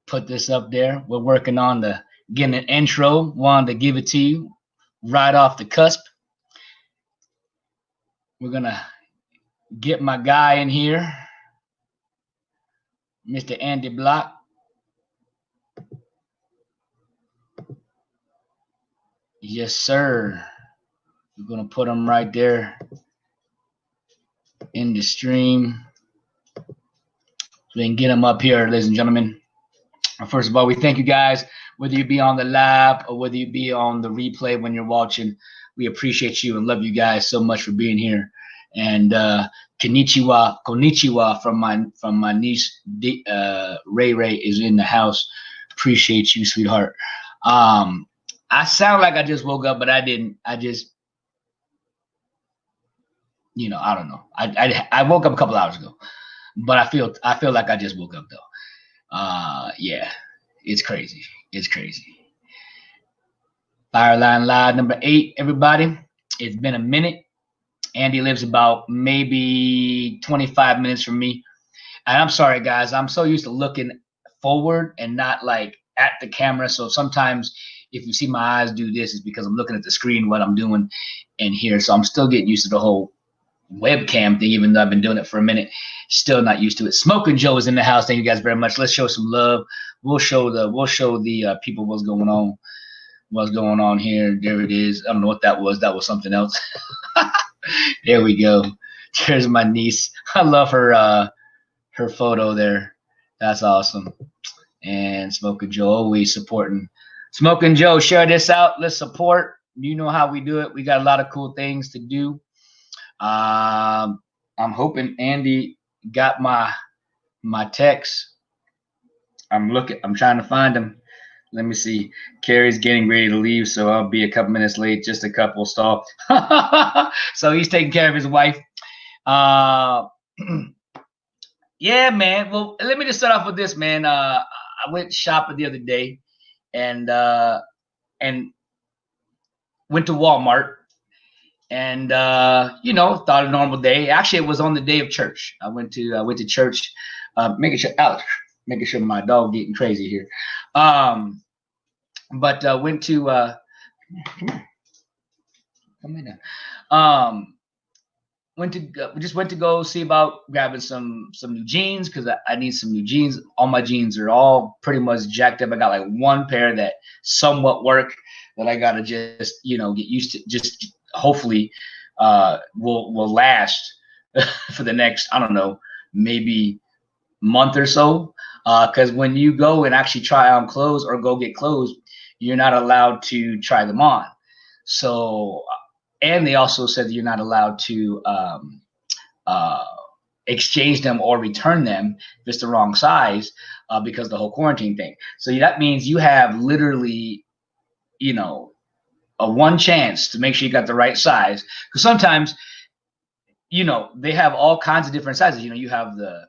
put this up there. We're working on the getting an intro. Wanted to give it to you right off the cusp. We're gonna get my guy in here, Mr. Andy Block. Yes, sir. We're gonna put him right there in the stream so we can get him up here, ladies and gentlemen. First of all, we thank you guys, whether you be on the live or whether you be on the replay when you're watching. We appreciate you and love you guys so much for being here. And konnichiwa from my niece Ray Ray is in the house. Appreciate you, sweetheart. I sound like I just woke up, but I didn't. I just, I don't know. I woke up a couple hours ago, but I feel like I just woke up though. Yeah, it's crazy. It's crazy. Fireline Live number 8, everybody. It's been a minute. Andy lives about maybe 25 minutes from me. And I'm sorry, guys. I'm so used to looking forward and not like at the camera. So sometimes if you see my eyes do this, it's because I'm looking at the screen, what I'm doing in here. So I'm still getting used to the whole webcam thing, even though I've been doing it for a minute. Still not used to it. Smoking Joe is in the house. Thank you guys very much. Let's show some love. We'll show the people what's going on. What's going on here? There it is. I don't know what that was. That was something else. There we go. There's my niece. I love her photo there. That's awesome. And Smoking Joe always supporting. Smoking Joe, share this out. Let's support. You know how we do it. We got a lot of cool things to do. I'm hoping Andy got my text. I'm trying to find him. Let me see. Carrie's getting ready to leave, so I'll be a couple minutes late. Just a couple stall. So he's taking care of his wife. Yeah, man. Well, let me just start off with this, man. I went shopping the other day, and went to Walmart, and thought a normal day. Actually, it was on the day of church. I went to church, making sure my dog getting crazy here. But went to come in now. We went to go see about grabbing some new jeans because I need some new jeans. All my jeans are all pretty much jacked up. I got like one pair that somewhat work that I gotta just get used to. Just hopefully will last for the next, I don't know, maybe month or so. Because when you go and actually try on clothes or go get clothes, you're not allowed to try them on. So, and they also said that you're not allowed to exchange them or return them if it's the wrong size because of the whole quarantine thing. So that means you have literally, a one chance to make sure you got the right size. Because sometimes, they have all kinds of different sizes. You have the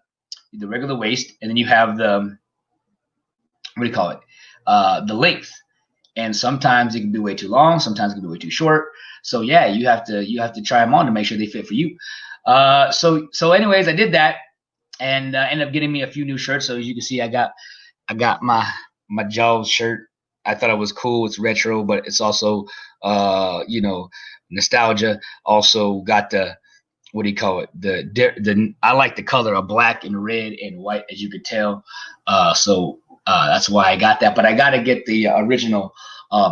regular waist, and then you have the, what do you call it? The length. And sometimes it can be way too long. Sometimes it can be way too short. So yeah, you have to try them on to make sure they fit for you. So anyways, I did that and ended up getting me a few new shirts. So as you can see, I got my Jaws shirt. I thought it was cool. It's retro, but it's also nostalgia. Also got the, what do you call it? The I like the color of black and red and white, as you could tell. So that's why I got that. But I got to get the original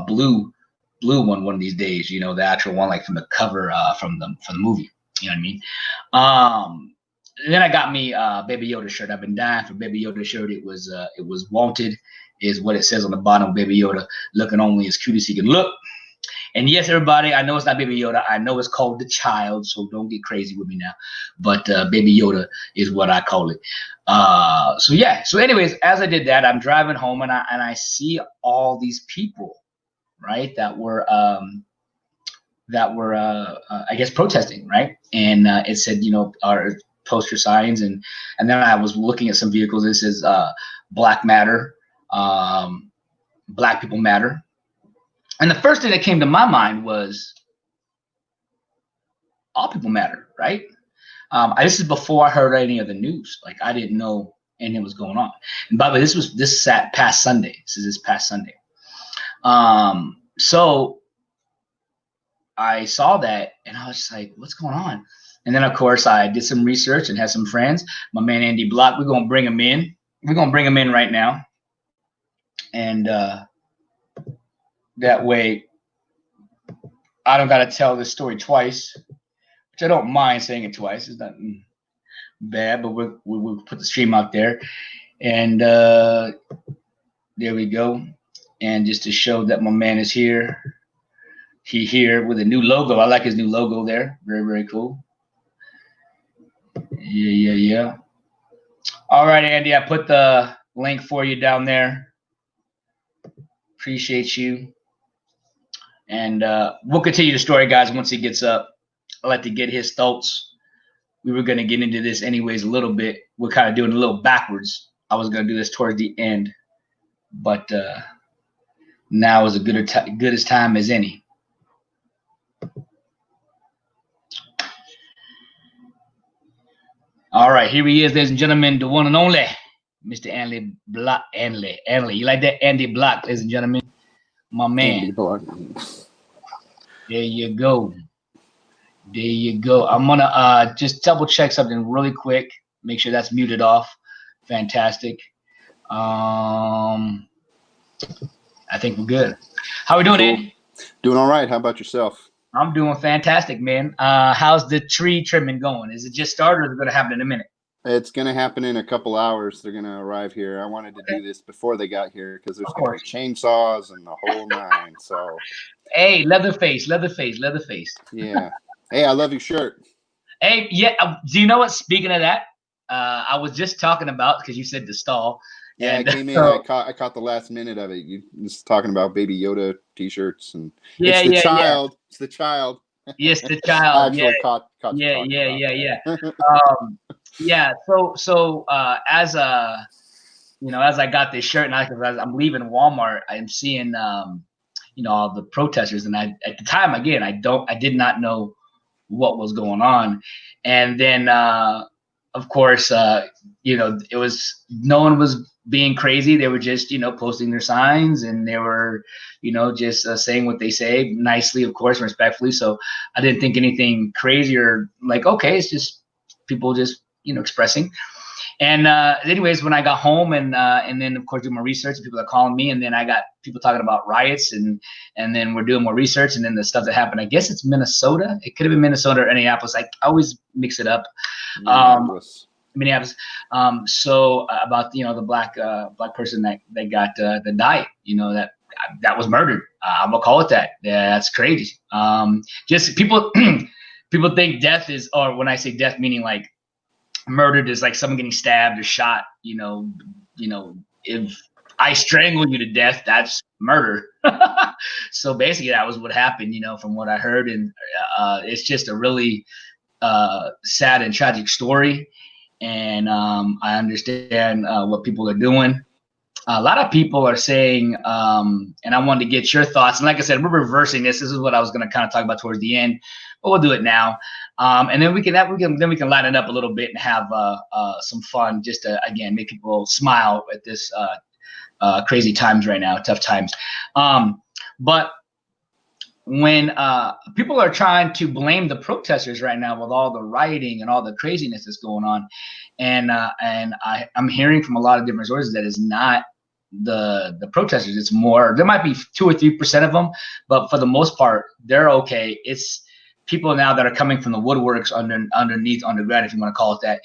blue one of these days. The actual one, like from the cover from the movie. You know what I mean? Then I got me Baby Yoda shirt. I've been dying for Baby Yoda shirt. It was wanted, is what it says on the bottom. Baby Yoda, looking only as cute as he can look. And yes, everybody, I know it's not Baby Yoda. I know it's called the Child, so don't get crazy with me now. But Baby Yoda is what I call it. So yeah. So anyways, as I did that, I'm driving home and I see all these people, right, that were I guess protesting, right? And it said, our poster signs, and then I was looking at some vehicles. It says Black Matter, Black People Matter. And the first thing that came to my mind was all people matter, right? This is before I heard any of the news. Like I didn't know and it was going on. And by the way, this past Sunday. This is this past Sunday. So I saw that and I was just like, what's going on? And then of course I did some research and had some friends. My man Andy Block, we're gonna bring him in. We're gonna bring him in right now. And that way I don't gotta tell this story twice, which I don't mind saying it twice. It's nothing bad, but we'll put the stream out there. And there we go. And just to show that my man is here. He here with a new logo. I like his new logo there. Very, very cool. Yeah. All right, Andy, I put the link for you down there. Appreciate you. And we'll continue the story, guys, once he gets up. I'd like to get his thoughts. We were going to get into this anyways a little bit. We're kind of doing a little backwards. I was going to do this towards the end. But now is a good as time as any. All right, here he is, ladies and gentlemen, the one and only Mr. Andy Block. Andy, you like that? Andy Block, ladies and gentlemen, my man. Andy Block. There you go. There you go. I'm gonna just double check something really quick. Make sure that's muted off. Fantastic. I think we're good. How we doing, Cool. Andy? Doing all right. How about yourself? I'm doing fantastic, man. How's the tree trimming going? Is it just started or is it going to happen in a minute? It's going to happen in a couple hours. They're going to arrive here. I wanted to do this before they got here because there's going to be chainsaws and the whole nine. So, hey, Leatherface. Yeah. Hey, I love your shirt. Hey, yeah. Do you know what? Speaking of that, I was just talking about, because you said the stall. Yeah, and, I came in. I caught the last minute of it. You was talking about Baby Yoda T-shirts and yeah, it's the child. Yeah. It's the child. Yes, the child. I actually caught Yeah. So as as I got this shirt and as I'm leaving Walmart, I'm seeing all the protesters, and at the time again I did not know what was going on, and then of course it was no one was being crazy. They were just posting their signs, and they were just saying what they say nicely, of course, respectfully. So I didn't think anything crazy or like, okay, it's just people just expressing. And anyways, when I got home and then of course doing my research, people are calling me, and then I got people talking about riots, and then we're doing more research, and then the stuff that happened, I guess it's Minnesota. It could have been Minnesota or Minneapolis. I always mix it up. Minneapolis. So about the black person that got the diet, that was murdered. I'm gonna call it that. Yeah, that's crazy. Just people think death is, or when I say death, meaning like murdered is like someone getting stabbed or shot. If I strangle you to death, that's murder. So basically, that was what happened. From what I heard, and it's just a really sad and tragic story. And I understand what people are doing. A lot of people are saying, and I wanted to get your thoughts. And like I said, we're reversing this. This is what I was going to kind of talk about towards the end, but we'll do it now. And then we can line it up a little bit and have some fun, just to again make people smile at this crazy times right now, tough times. But when people are trying to blame the protesters right now with all the rioting and all the craziness that's going on, and I'm hearing from a lot of different sources that it's not the protesters. It's more, there might be 2 or 3% of them, but for the most part, they're okay. It's people now that are coming from the woodworks underground, if you want to call it that,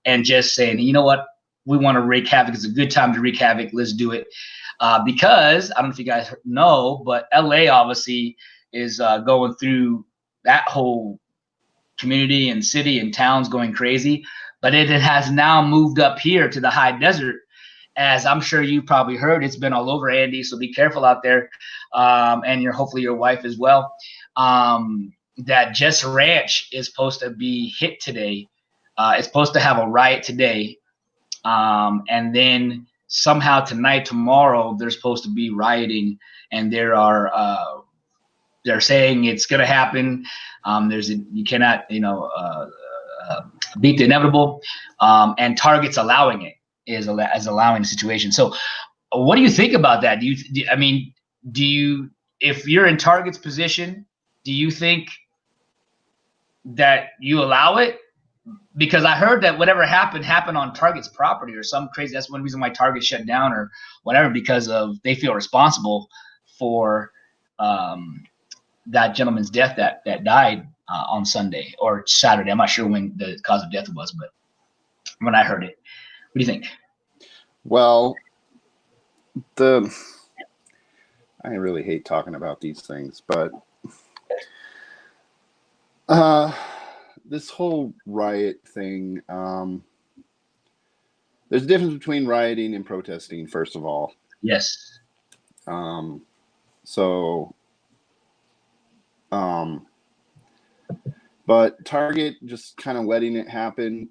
and just saying, you know what, we want to wreak havoc. It's a good time to wreak havoc. Let's do it. Because I don't know if you guys know, but LA obviously is going through that whole community and city and towns going crazy, but it has now moved up here to the high desert. As I'm sure you probably heard, it's been all over, Andy, so be careful out there, and hopefully your wife as well. That Jess Ranch is supposed to be hit today. It's supposed to have a riot today, and then somehow tonight, tomorrow, they're supposed to be rioting, and they're saying it's going to happen. You cannot, beat the inevitable, and Target's allowing it. is allowing the situation. So what do you think about that? Do you, if you're in Target's position, do you think that you allow it? Because I heard that whatever happened on Target's property or some crazy. That's one reason why Target shut down or whatever, because of they feel responsible for that gentleman's death that died on Sunday or Saturday. I'm not sure when the cause of death was, but when I heard it, what do you think? Well, I really hate talking about these things, but this whole riot thing, there's a difference between rioting and protesting, first of all. Yes. But Target just kind of letting it happen,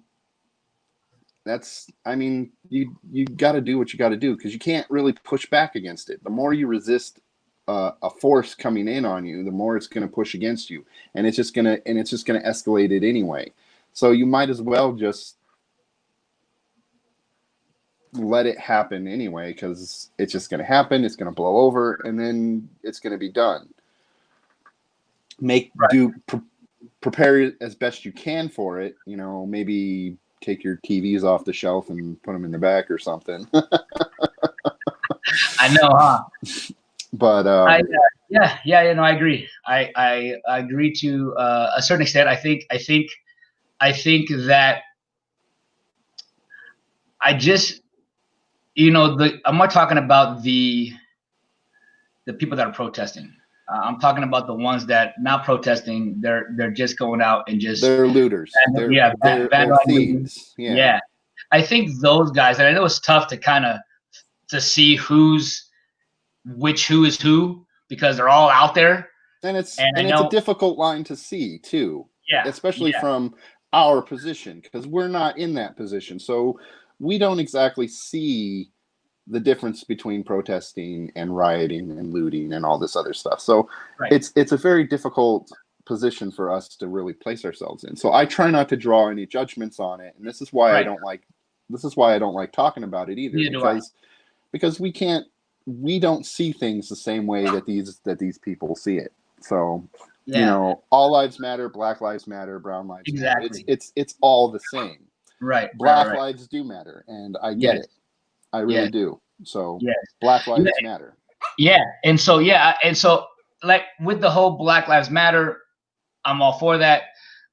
you got to do what you got to do, because you can't really push back against it. The more you resist a force coming in on you, the more it's going to push against you, and it's just going to escalate it anyway. So you might as well just let it happen anyway, because it's just going to happen. It's going to blow over, and then it's going to be done. Prepare as best you can for it. Maybe take your TVs off the shelf and put them in the back or something. I know, huh? But I agree. I agree to a certain extent. I think that I just, I'm not talking about the people that are protesting. I'm talking about the ones that not protesting. They're just going out and just, they're looters. They're thieves. Yeah. I think those guys, and I know it's tough to see who is who, because they're all out there. And it's a difficult line to see too. Yeah. Especially from our position, because we're not in that position. So we don't exactly see the difference between protesting and rioting and looting and all this other stuff. So it's a very difficult position for us to really place ourselves in. So I try not to draw any judgments on it, and this is why I don't like talking about it either, because we don't see things the same way that these people see it. So all lives matter, Black lives matter, brown lives matter. It's all the same. Right. Black lives do matter, and I get it. I really do. So Black lives matter. Yeah. And so like with the whole Black Lives Matter, I'm all for that.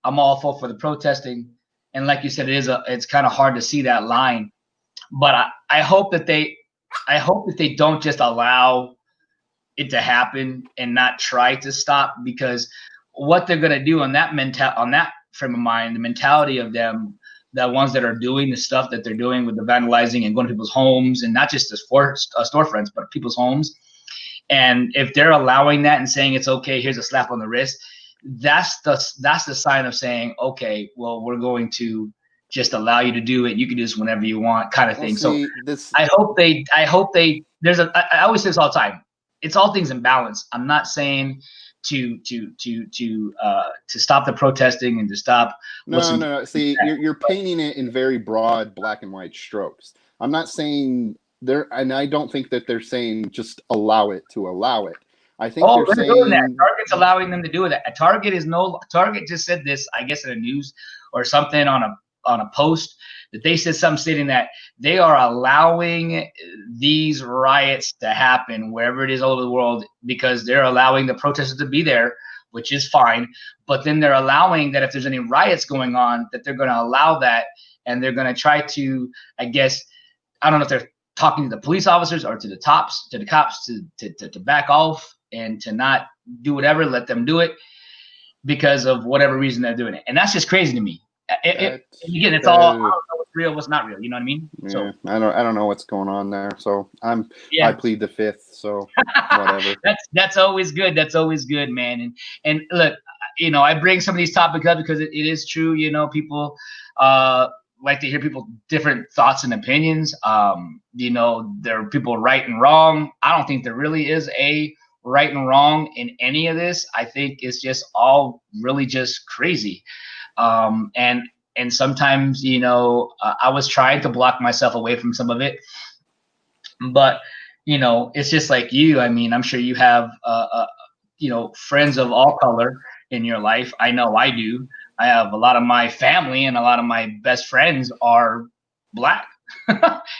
I'm all for the protesting. And like you said, it's kind of hard to see that line. But I hope that they don't just allow it to happen and not try to stop, because what they're going to do on that frame of mind, the mentality of them, the ones that are doing the stuff that they're doing with the vandalizing and going to people's homes, and not just the storefronts, but people's homes. And if they're allowing that and saying it's okay, here's a slap on the wrist, that's the sign of saying, okay, well, we're going to just allow you to do it. You can do this whenever you want, kind of thing. So I hope they. I always say this all the time. It's all things in balance. I'm not saying to stop the protesting and to stop. No. See, you're painting it in very broad black and white strokes. I'm not saying and I don't think that they're saying just allow it to allow it. I think they're saying doing that. Target's allowing them to do that. Target just said this, I guess, in the news or something on a post, that they said something stating that they are allowing these riots to happen wherever it is all over the world, because they're allowing the protesters to be there, which is fine. But then they're allowing that if there's any riots going on, that they're going to allow that, and they're going to try to, I guess, I don't know if they're talking to the police officers or to the cops to back off and to not do whatever, let them do it because of whatever reason they're doing it. And that's just crazy to me. Again, it's all, I don't know what's real, what's not real. You know what I mean? Yeah, so I don't know what's going on there. So I plead the fifth. So whatever. That's always good. That's always good, man. And look, I bring some of these topics up because it is true. People like to hear people different thoughts and opinions. There are people right and wrong. I don't think there really is a right and wrong in any of this. I think it's just all really just crazy. And and sometimes, you know, I was trying to block myself away from some of it, but you know, it's just like you. I mean, I'm sure you have, you know, friends of all color in your life. I know I do. I have a lot of my family and a lot of my best friends are black.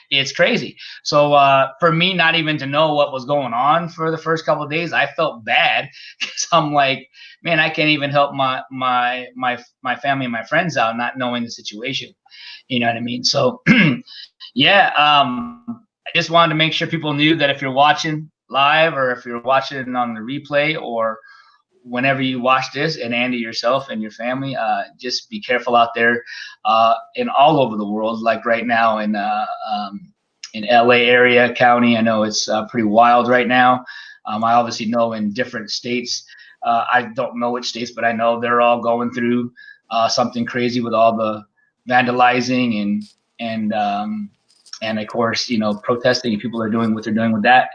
It's crazy. So for me, not even to know what was going on for the first couple of days, I felt bad because I'm like, man, I can't even help my family and my friends out, not knowing the situation. You know what I mean? So yeah, I just wanted to make sure people knew that if you're watching live or if you're watching on the replay or whenever you watch this, and Andy yourself and your family, just be careful out there in all over the world. Like right now in LA area, county, I know it's pretty wild right now. I obviously know in different states. I don't know which states, but I know they're all going through something crazy with all the vandalizing and of course, you know, protesting, and people are doing what they're doing with that.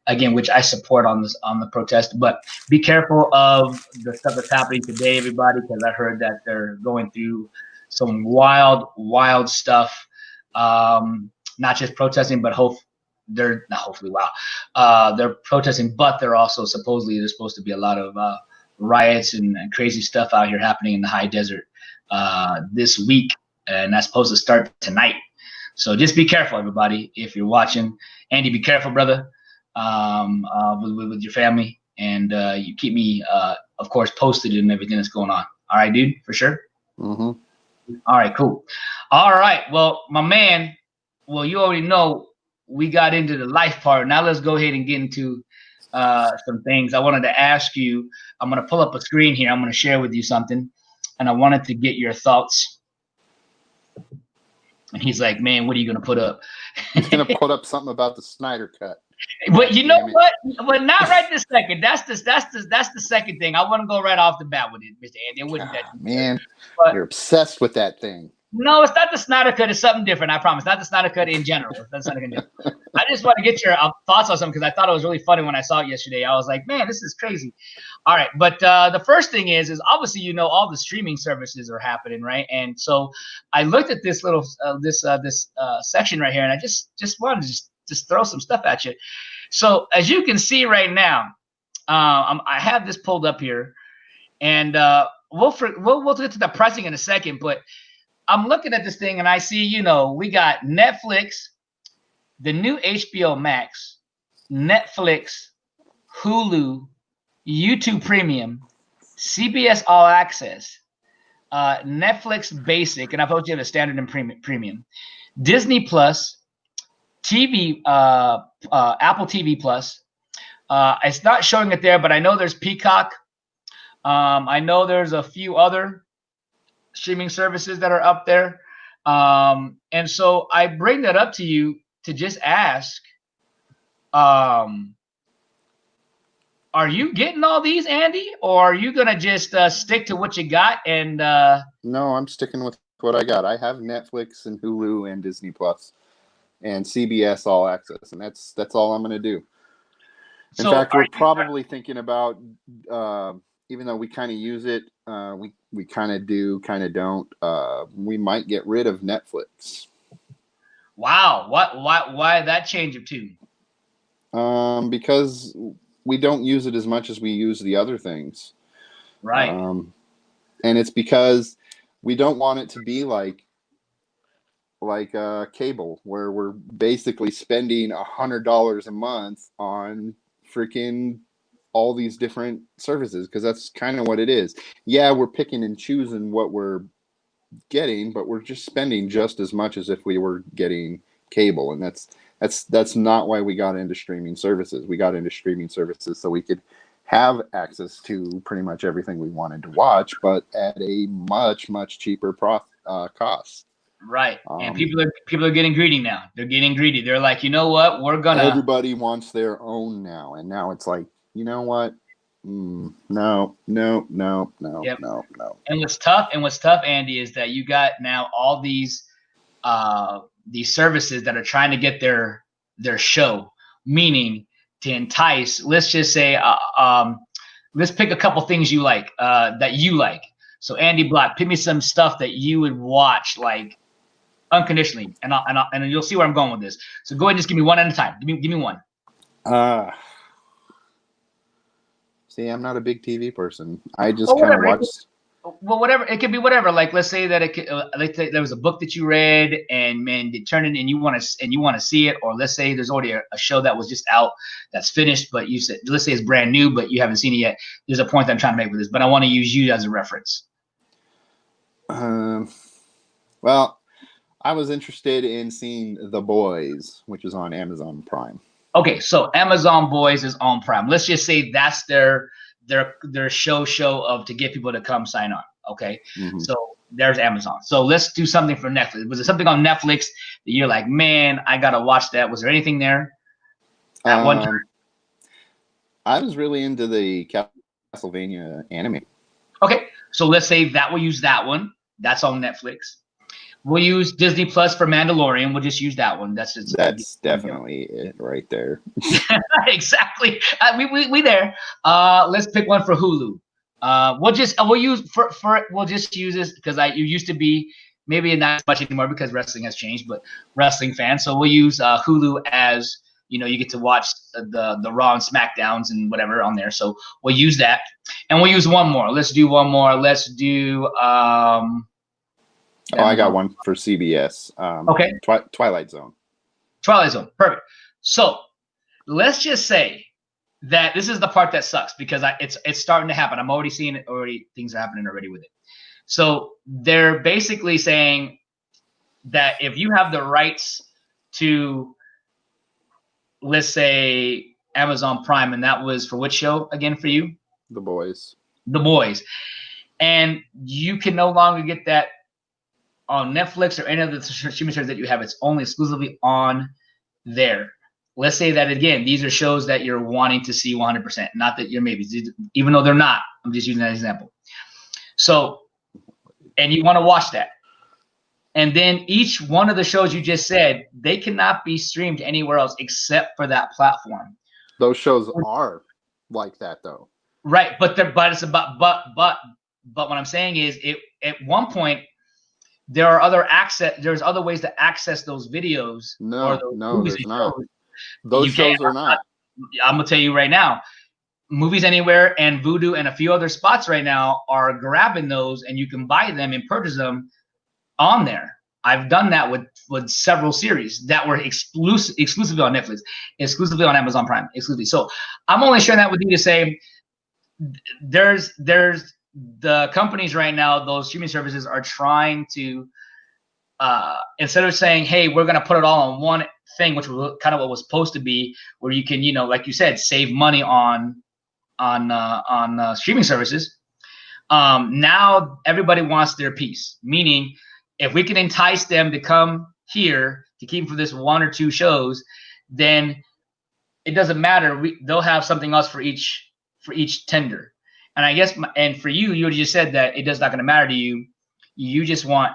Again, which I support on the protest, but be careful of the stuff that's happening today, everybody, because I heard that they're going through some wild stuff. Not just protesting, but they're not hopefully they're protesting, but they're also supposedly there's supposed to be a lot of riots and crazy stuff out here happening in the high desert this week, and that's supposed to start tonight. So just be careful, everybody, if you're watching. Andy, be careful, brother. With your family, and you keep me, of course, posted in everything that's going on. All right, dude, for sure. Mm-hmm. All right, cool. All right, well, my man, well, you already know we got into the life part. Now let's go ahead and get into some things. I wanted to ask you. I'm going to pull up a screen here. I'm going to share with you something, and I wanted to get your thoughts. And he's like, man, what are you going to put up? He's going to put up something about the Snyder Cut. But you know what? Well, not right this second. That's the second thing. I wouldn't go right off the bat with it, Mr. Andy. I wouldn't. Man, but, you're obsessed with that thing. No, it's not the Snyder Cut. It's something different. I promise. Not the Snyder Cut in general. It's not the Snyder Cut in general. I just want to get your thoughts on something because I thought it was really funny when I saw it yesterday. I was like, man, this is crazy. All right, but the first thing is obviously, you know, all the streaming services are happening, right? And so I looked at this little this section right here, and I just wanted to just throw some stuff at you. So as you can see right now, I have this pulled up here, and we'll get to the pricing in a second. But I'm looking at this thing, and I see, you know, we got Netflix, the new HBO Max, Netflix, Hulu, YouTube Premium, CBS All Access, Netflix Basic, and I've told you have a standard and premium, Disney Plus, TV, Apple TV Plus. It's not showing it there, but I know there's Peacock. I know there's a few other streaming services that are up there. And so I bring that up to you to just ask, are you getting all these, Andy, or are you going to just stick to what you got? And No, I'm sticking with what I got. I have Netflix and Hulu and Disney Plus and CBS All Access, and that's all I'm going to do. In fact, we're probably thinking about, even though we kind of use it, we kind of do, kind of don't. We might get rid of Netflix. Wow, why that change of tune? Because we don't use it as much as we use the other things. Right. And it's because we don't want it to be like cable, where we're basically spending $100 a month on freaking all these different services, because that's kind of what it is. Yeah, we're picking and choosing what we're getting, but we're just spending just as much as if we were getting cable, and that's not why we got into streaming services. We got into streaming services so we could have access to pretty much everything we wanted to watch, but at a much cheaper cost. Right. And people are getting greedy now. They're getting greedy. They're like, you know what? Everybody wants their own now, and now it's like, you know what? No. Yep. No. And what's tough, Andy, is that you got now all these services that are trying to get their show, meaning to entice. Let's just say, let's pick a couple things you like, that you like. So Andy Black, pick me some stuff that you would watch like unconditionally, and you'll see where I'm going with this. So go ahead and just give me one at a time. Give me one. See, I'm not a big TV person. I just Well, kind of whatever. watch. Well, whatever. It could be whatever. Like, let's say that there was a book that you read, and man, it turned in, and you want to see it, or let's say there's already a show that was just out that's finished, but you said, let's say it's brand new, but you haven't seen it yet. There's a point that I'm trying to make with this, but I want to use you as a reference. Well, I was interested in seeing The Boys, which is on Amazon Prime. Okay, so Amazon Boys is on Prime. Let's just say that's their show of to get people to come sign on. Okay, So there's Amazon. So let's do something for Netflix. Was there something on Netflix that you're like, man, I gotta watch that? Was there anything there at one time? I was really into the Castlevania anime. Okay, so let's say that we'll use that one. That's on Netflix. We'll use Disney Plus for Mandalorian. We'll just use that one. That's definitely it right there. Exactly. We there. Let's pick one for Hulu. We'll just use this because you used to be maybe not much anymore because wrestling has changed, but wrestling fans. So we'll use Hulu as you get to watch the Raw and SmackDowns and whatever on there. So we'll use that, and we'll use one more. Let's do one more. Let's do. I got one for CBS. Okay. Twilight Zone. Twilight Zone. Perfect. So let's just say that this is the part that sucks because it's starting to happen. I'm already seeing it. Already things are happening already with it. So they're basically saying that if you have the rights to, let's say, Amazon Prime, and that was for which show again for you? The Boys. The Boys. And you can no longer get that on Netflix or any other streaming service that you have. It's only exclusively on there. Let's say that again, these are shows that you're wanting to see 100%. Not that you're maybe, even though they're not. I'm just using that example. So, and you want to watch that. And then each one of the shows you just said, they cannot be streamed anywhere else except for that platform. Those shows are like that though. Right, but it's about but what I'm saying is at one point there's other ways to access those videos. No, there's not. Those shows are not. I'm gonna tell you right now, Movies Anywhere and Vudu and a few other spots right now are grabbing those, and you can buy them and purchase them on there. I've done that with several series that were exclusively on Netflix, exclusively on Amazon Prime, exclusively. So I'm only sharing that with you to say there's the companies right now, those streaming services are trying to instead of saying, hey, we're going to put it all on one thing, which was kind of what was supposed to be, where you can, like you said, save money on streaming services. Now everybody wants their piece, meaning if we can entice them to come here to keep for this one or two shows, then it doesn't matter. They'll have something else for each tender. And I guess, and for you, you just said that it does not going to matter to you. You just want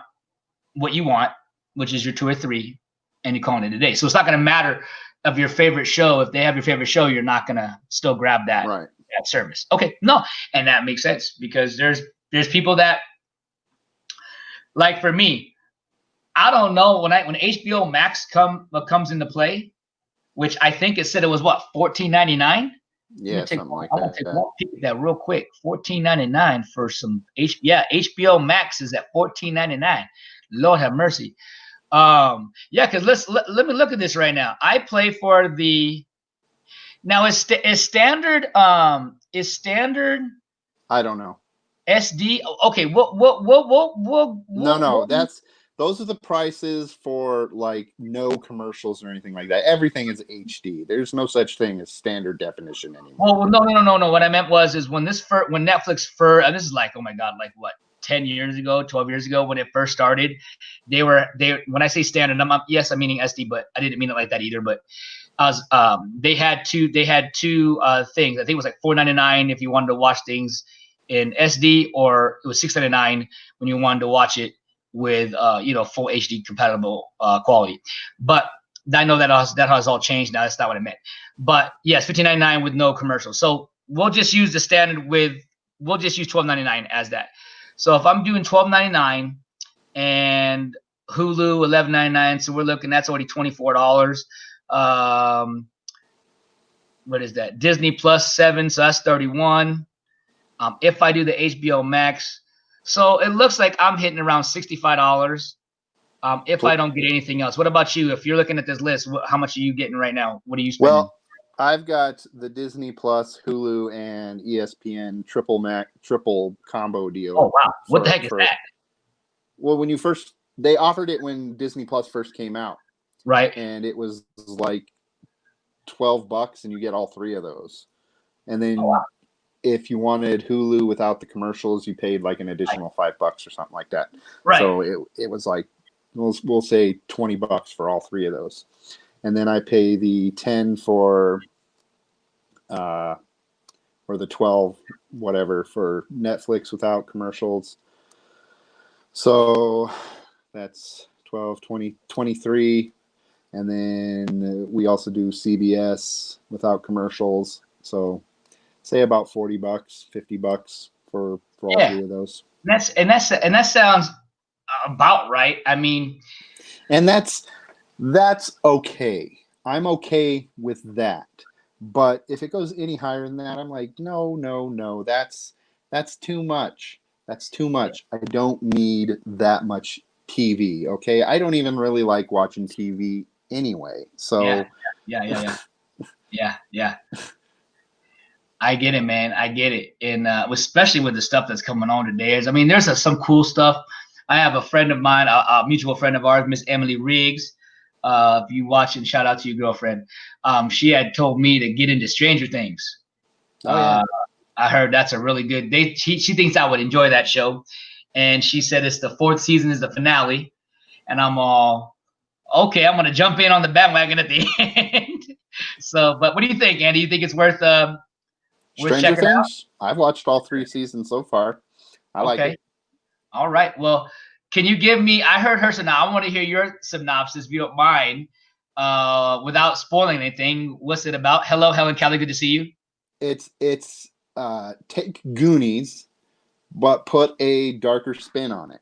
what you want, which is your 2 or 3, and you're calling it a day. So it's not going to matter of your favorite show. If they have your favorite show, you're not going to still grab that, right, that service. Okay, no, and that makes sense because there's people that, like for me, I don't know when HBO Max comes into play, which I think it said it was what, $14.99. Yeah, something like that. I want to take one peek at that real quick. $14.99 for some HBO Max is at $14.99. Lord have mercy. Because let me look at this right now. I play for the now is standard I don't know. SD. Okay, No, those are the prices for like no commercials or anything like that. Everything is HD. There's no such thing as standard definition anymore. Well, no. What I meant was when Netflix and this is like, oh my God, like what, 10 years ago, 12 years ago when it first started, they when I say standard, I'm meaning SD, but I didn't mean it like that either. But they had two things. I think it was like $4.99 if you wanted to watch things in SD, or it was $6.99 when you wanted to watch it with full HD compatible quality. But I know that has all changed now. That's not what I meant. But yes, $15.99 with no commercials. So we'll just use the standard we'll just use $12.99 as that. So if I'm doing $12.99 and Hulu $11.99, so we're looking, that's already $24. What is that? Disney Plus 7, so that's 31. If I do the HBO Max, so it looks like I'm hitting around $65. If I don't get anything else. What about you? If you're looking at this list, how much are you getting right now? What are you spending? Well, I've got the Disney Plus, Hulu, and ESPN triple combo deal. Oh wow! What the heck is that? Well, they offered it when Disney Plus first came out, right? And it was like $12, and you get all 3 of those. And then if you wanted Hulu without the commercials, you paid like an additional $5 or something like that. Right. So it was like we'll say $20 for all 3 of those. And then I pay the 10 or the 12, whatever, for Netflix without commercials. So that's 12, 20, 23. And then we also do CBS without commercials. So say about $40, $50 for all 3 of those. And that sounds about right. I mean, and that's okay. I'm okay with that. But if it goes any higher than that, I'm like, no, that's too much. That's too much. I don't need that much TV. Okay, I don't even really like watching TV anyway. So yeah. I get it, man. I get it, and especially with the stuff that's coming on today. I mean, there's some cool stuff. I have a friend of mine, a mutual friend of ours, Miss Emily Riggs. If you watching, shout out to your girlfriend. She had told me to get into Stranger Things. I heard that's a really good. She thinks I would enjoy that show, and she said it's the 4th season is the finale, and I'm all okay. I'm gonna jump in on the bandwagon at the end. So, but what do you think, Andy? You think it's worth Stranger Things? I've watched all 3 seasons so far. I like it. All right. Well, can you give me? I heard her, so now I want to hear your synopsis, if you don't mind, without spoiling anything. What's it about? Hello, Helen Kelly. Good to see you. It's take Goonies, but put a darker spin on it.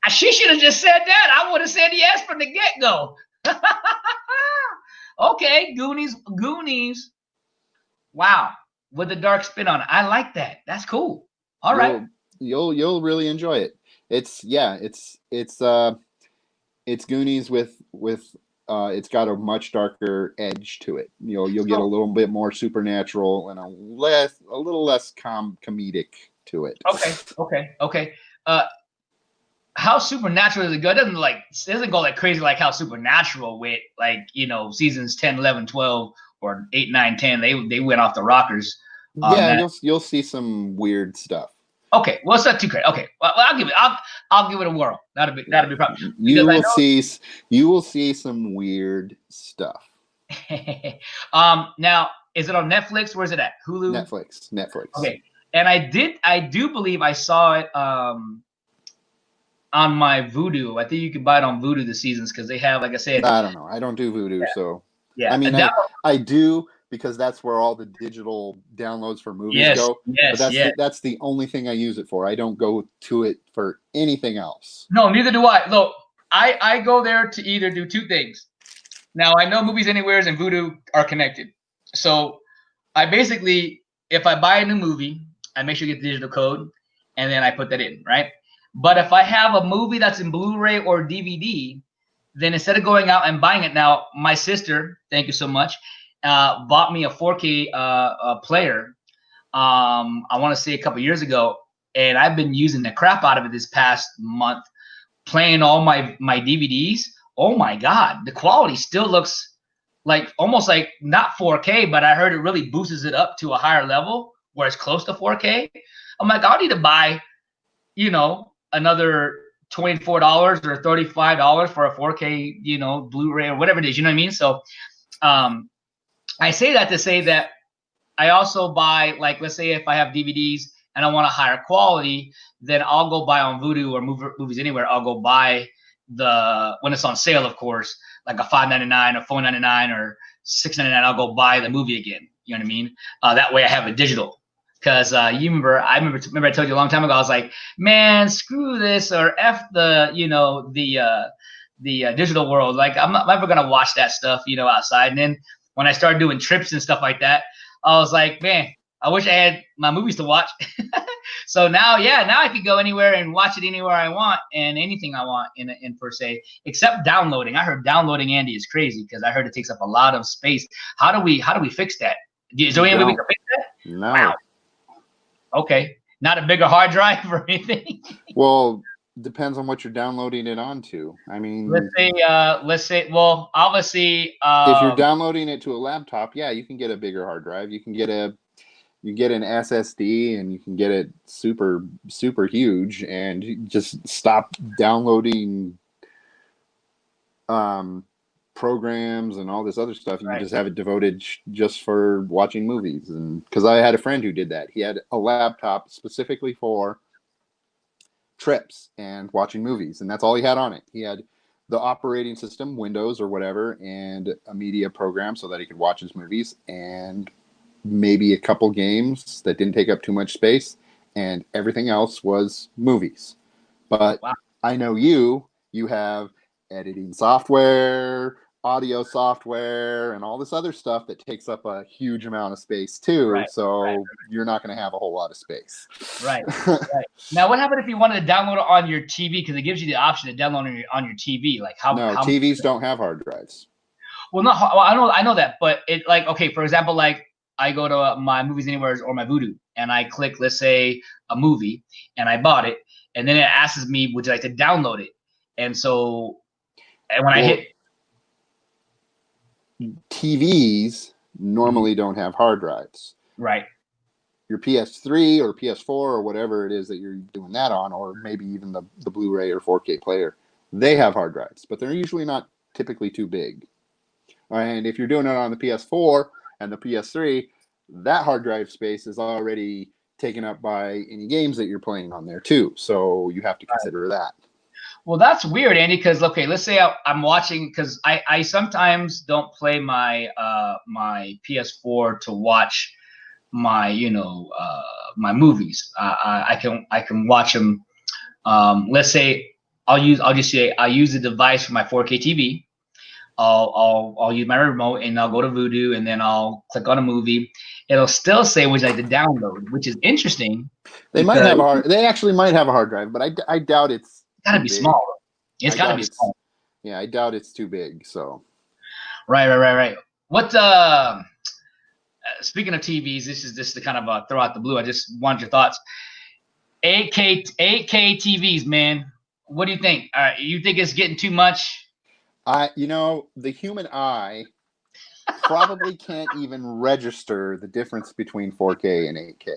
She should have just said that. I would have said yes from the get-go. Okay, Goonies. Wow, with a dark spin on it. I like that. That's cool. All right. You'll really enjoy it. It's Goonies with it's got a much darker edge to it. You'll get a little bit more supernatural and a little less comedic to it. Okay. How supernatural does it go? It doesn't go like crazy like how Supernatural went, like, seasons 10, 11, 12, or 8, 9, 10. They went off the rockers. You'll see some weird stuff. Okay, well, it's not too crazy. Okay, well, I'll give it a whirl. That'll be a problem. You will see some weird stuff. Now, is it on Netflix? Where's it at? Hulu? Netflix. Okay, and I do believe I saw it on my Vudu. I think you can buy it on Vudu, the seasons, because they have, like I said. I don't know. I don't do Vudu, so. Yeah. I mean, I do, because that's where all the digital downloads for movies go. But that's the only thing I use it for. I don't go to it for anything else. No, neither do I. Look, I go there to either do 2 things. Now, I know Movies Anywheres and Vudu are connected. So I basically, if I buy a new movie, I make sure you get the digital code, and then I put that in, right? But if I have a movie that's in Blu-ray or DVD, then instead of going out and buying it, now my sister, thank you so much, bought me a 4K player. I want to say a couple years ago, and I've been using the crap out of it this past month, playing all my DVDs. Oh my God, the quality still looks like almost like not 4K, but I heard it really boosts it up to a higher level where it's close to 4K. I'm like, I'll need to buy, another $24 or $35 for a 4K, Blu-ray or whatever it is. You know what I mean? So, I say that to say that I also buy, like, let's say if I have DVDs and I want a higher quality, then I'll go buy on Vudu or Movies Anywhere. I'll go buy when it's on sale, of course, like a $5.99 or $4.99 or $6.99. I'll go buy the movie again. You know what I mean? That way I have a digital. Because I remember I told you a long time ago. I was like, man, screw this or f the digital world. Like I'm not ever gonna watch that stuff, outside. And then when I started doing trips and stuff like that, I was like, man, I wish I had my movies to watch. So now, yeah, now I could go anywhere and watch it anywhere I want and anything I want in per se, except downloading. I heard downloading, Andy, is crazy because I heard it takes up a lot of space. How do we fix that? Is there any way we can fix that? No. Wow. Okay. Not a bigger hard drive or anything. Well, depends on what you're downloading it onto. I mean, let's say, well, obviously, if you're downloading it to a laptop, yeah, you can get a bigger hard drive. You get an SSD, and you can get it super huge, and you just stop downloading programs and all this other stuff. You can just have it devoted just for watching movies. And because I had a friend who did that, he had a laptop specifically for trips and watching movies, and that's all he had on it. He had the operating system, Windows or whatever, and a media program so that he could watch his movies, and maybe a couple games that didn't take up too much space, and everything else was movies. But wow. I know you have editing software, audio software, and all this other stuff that takes up a huge amount of space too. So you're not going to have a whole lot of space. Right. Now, what happened if you wanted to download it on your TV? Because it gives you the option to download it on your TV. Like how? No, TVs don't have hard drives. Well, no, I know that, but it like okay, for example, like I go to my Movies Anywhere or my Vudu, and I click, let's say, a movie, and I bought it, and then it asks me, would you like to download it? And so, and when I hit TVs normally don't have hard drives. Right. Your PS3 or PS4 or whatever it is that you're doing that on, or maybe even the Blu-ray or 4K player, they have hard drives, but they're usually not typically too big. And if you're doing it on the PS4 and the PS3, that hard drive space is already taken up by any games that you're playing on there too. So you have to consider that. Well, that's weird, Andy, because, okay, let's say I'm watching, because I sometimes don't play my my PS4 to watch my, my movies. I can watch them. Let's say I'll use the device for my 4K TV. I'll use my remote, and I'll go to Vudu, and then I'll click on a movie. It'll still say would you like to download, which is interesting. They actually might have a hard drive, but I doubt it's gotta be small. It's gotta be small. Yeah, I doubt it's too big. So right. What speaking of TVs, this is the kind of throw out the blue. I just want your thoughts. 8K TVs, man. What do you think? You think it's getting too much? The human eye probably can't even register the difference between 4K and 8K.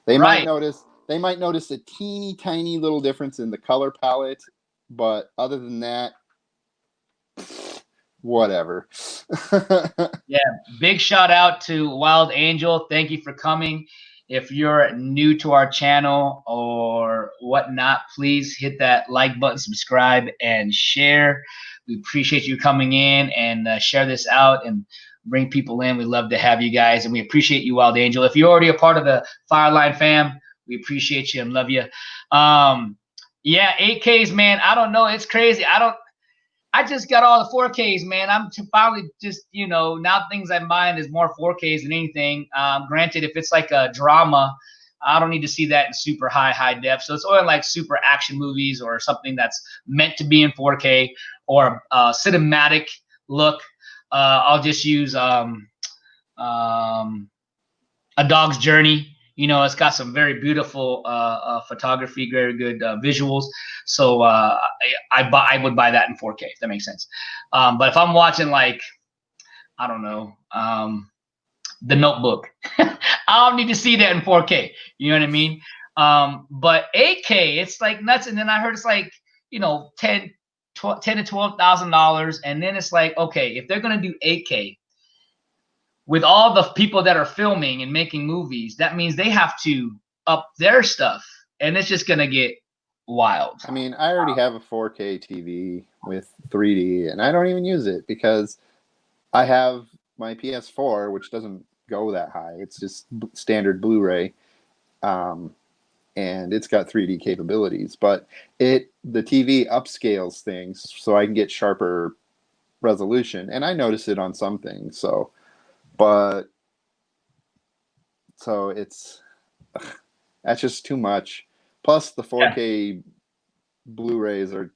They might notice a teeny tiny little difference in the color palette, but other than that, whatever. Yeah, big shout out to Wild Angel. Thank you for coming. If you're new to our channel or whatnot, please hit that like button, subscribe, and share. We appreciate you coming in and share this out and bring people in. We love to have you guys, and we appreciate you, Wild Angel. If you're already a part of the Fireline fam, we appreciate you and love you. Yeah, 8Ks, man. I don't know. It's crazy. I just got all the 4Ks, man. I'm finally just, now things I'm buying is more 4Ks than anything. Granted, if it's like a drama, I don't need to see that in super high def. So it's only like super action movies or something that's meant to be in 4K or a cinematic look. I'll just use A Dog's Journey. It's got some very beautiful photography, very good visuals. So I would buy that in 4K, if that makes sense. But if I'm watching, like, I don't know, The Notebook, I don't need to see that in 4K. You know what I mean? But 8K, it's like nuts. And then I heard it's like, $10,000 to $12,000. And then it's like, okay, if they're going to do 8K, with all the people that are filming and making movies, that means they have to up their stuff, and it's just gonna get wild. I mean, I already have a 4K TV with 3D, and I don't even use it because I have my PS4, which doesn't go that high. It's just standard Blu-ray, and it's got 3D capabilities, but the TV upscales things so I can get sharper resolution, and I notice it on some things. So it's that's just too much. Plus the 4K Blu-rays are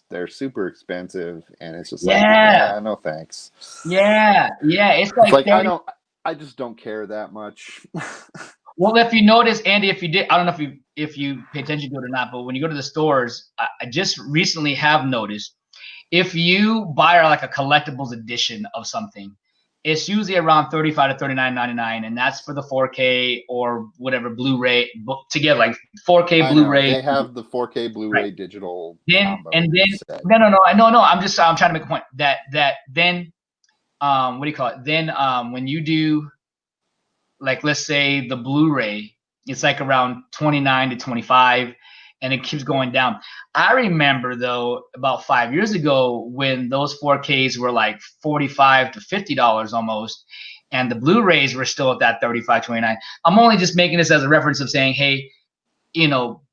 they're super expensive, and it's just like, Yeah. no thanks. Yeah. It's It's like 30. I just don't care that much. Well, if you notice, Andy, if you did, I don't know if you pay attention to it or not, but when you go to the stores, I just recently have noticed if you buy like a collectibles edition of something, it's usually around $35 to $39.99, and that's for the 4K or whatever Blu-ray together, like 4K I know Blu-ray. they have the 4K Blu-ray Right. digital Then combo and then set. no. I'm trying to make a point that then what do you call it? Then when you do, like, let's say the Blu-ray, it's like around 29 to 25, and it keeps going down. I remember though about 5 years ago when those 4Ks were like $45 to $50 almost, and the Blu-rays were still at that 35, 29. I'm only just making this as a reference of saying, hey,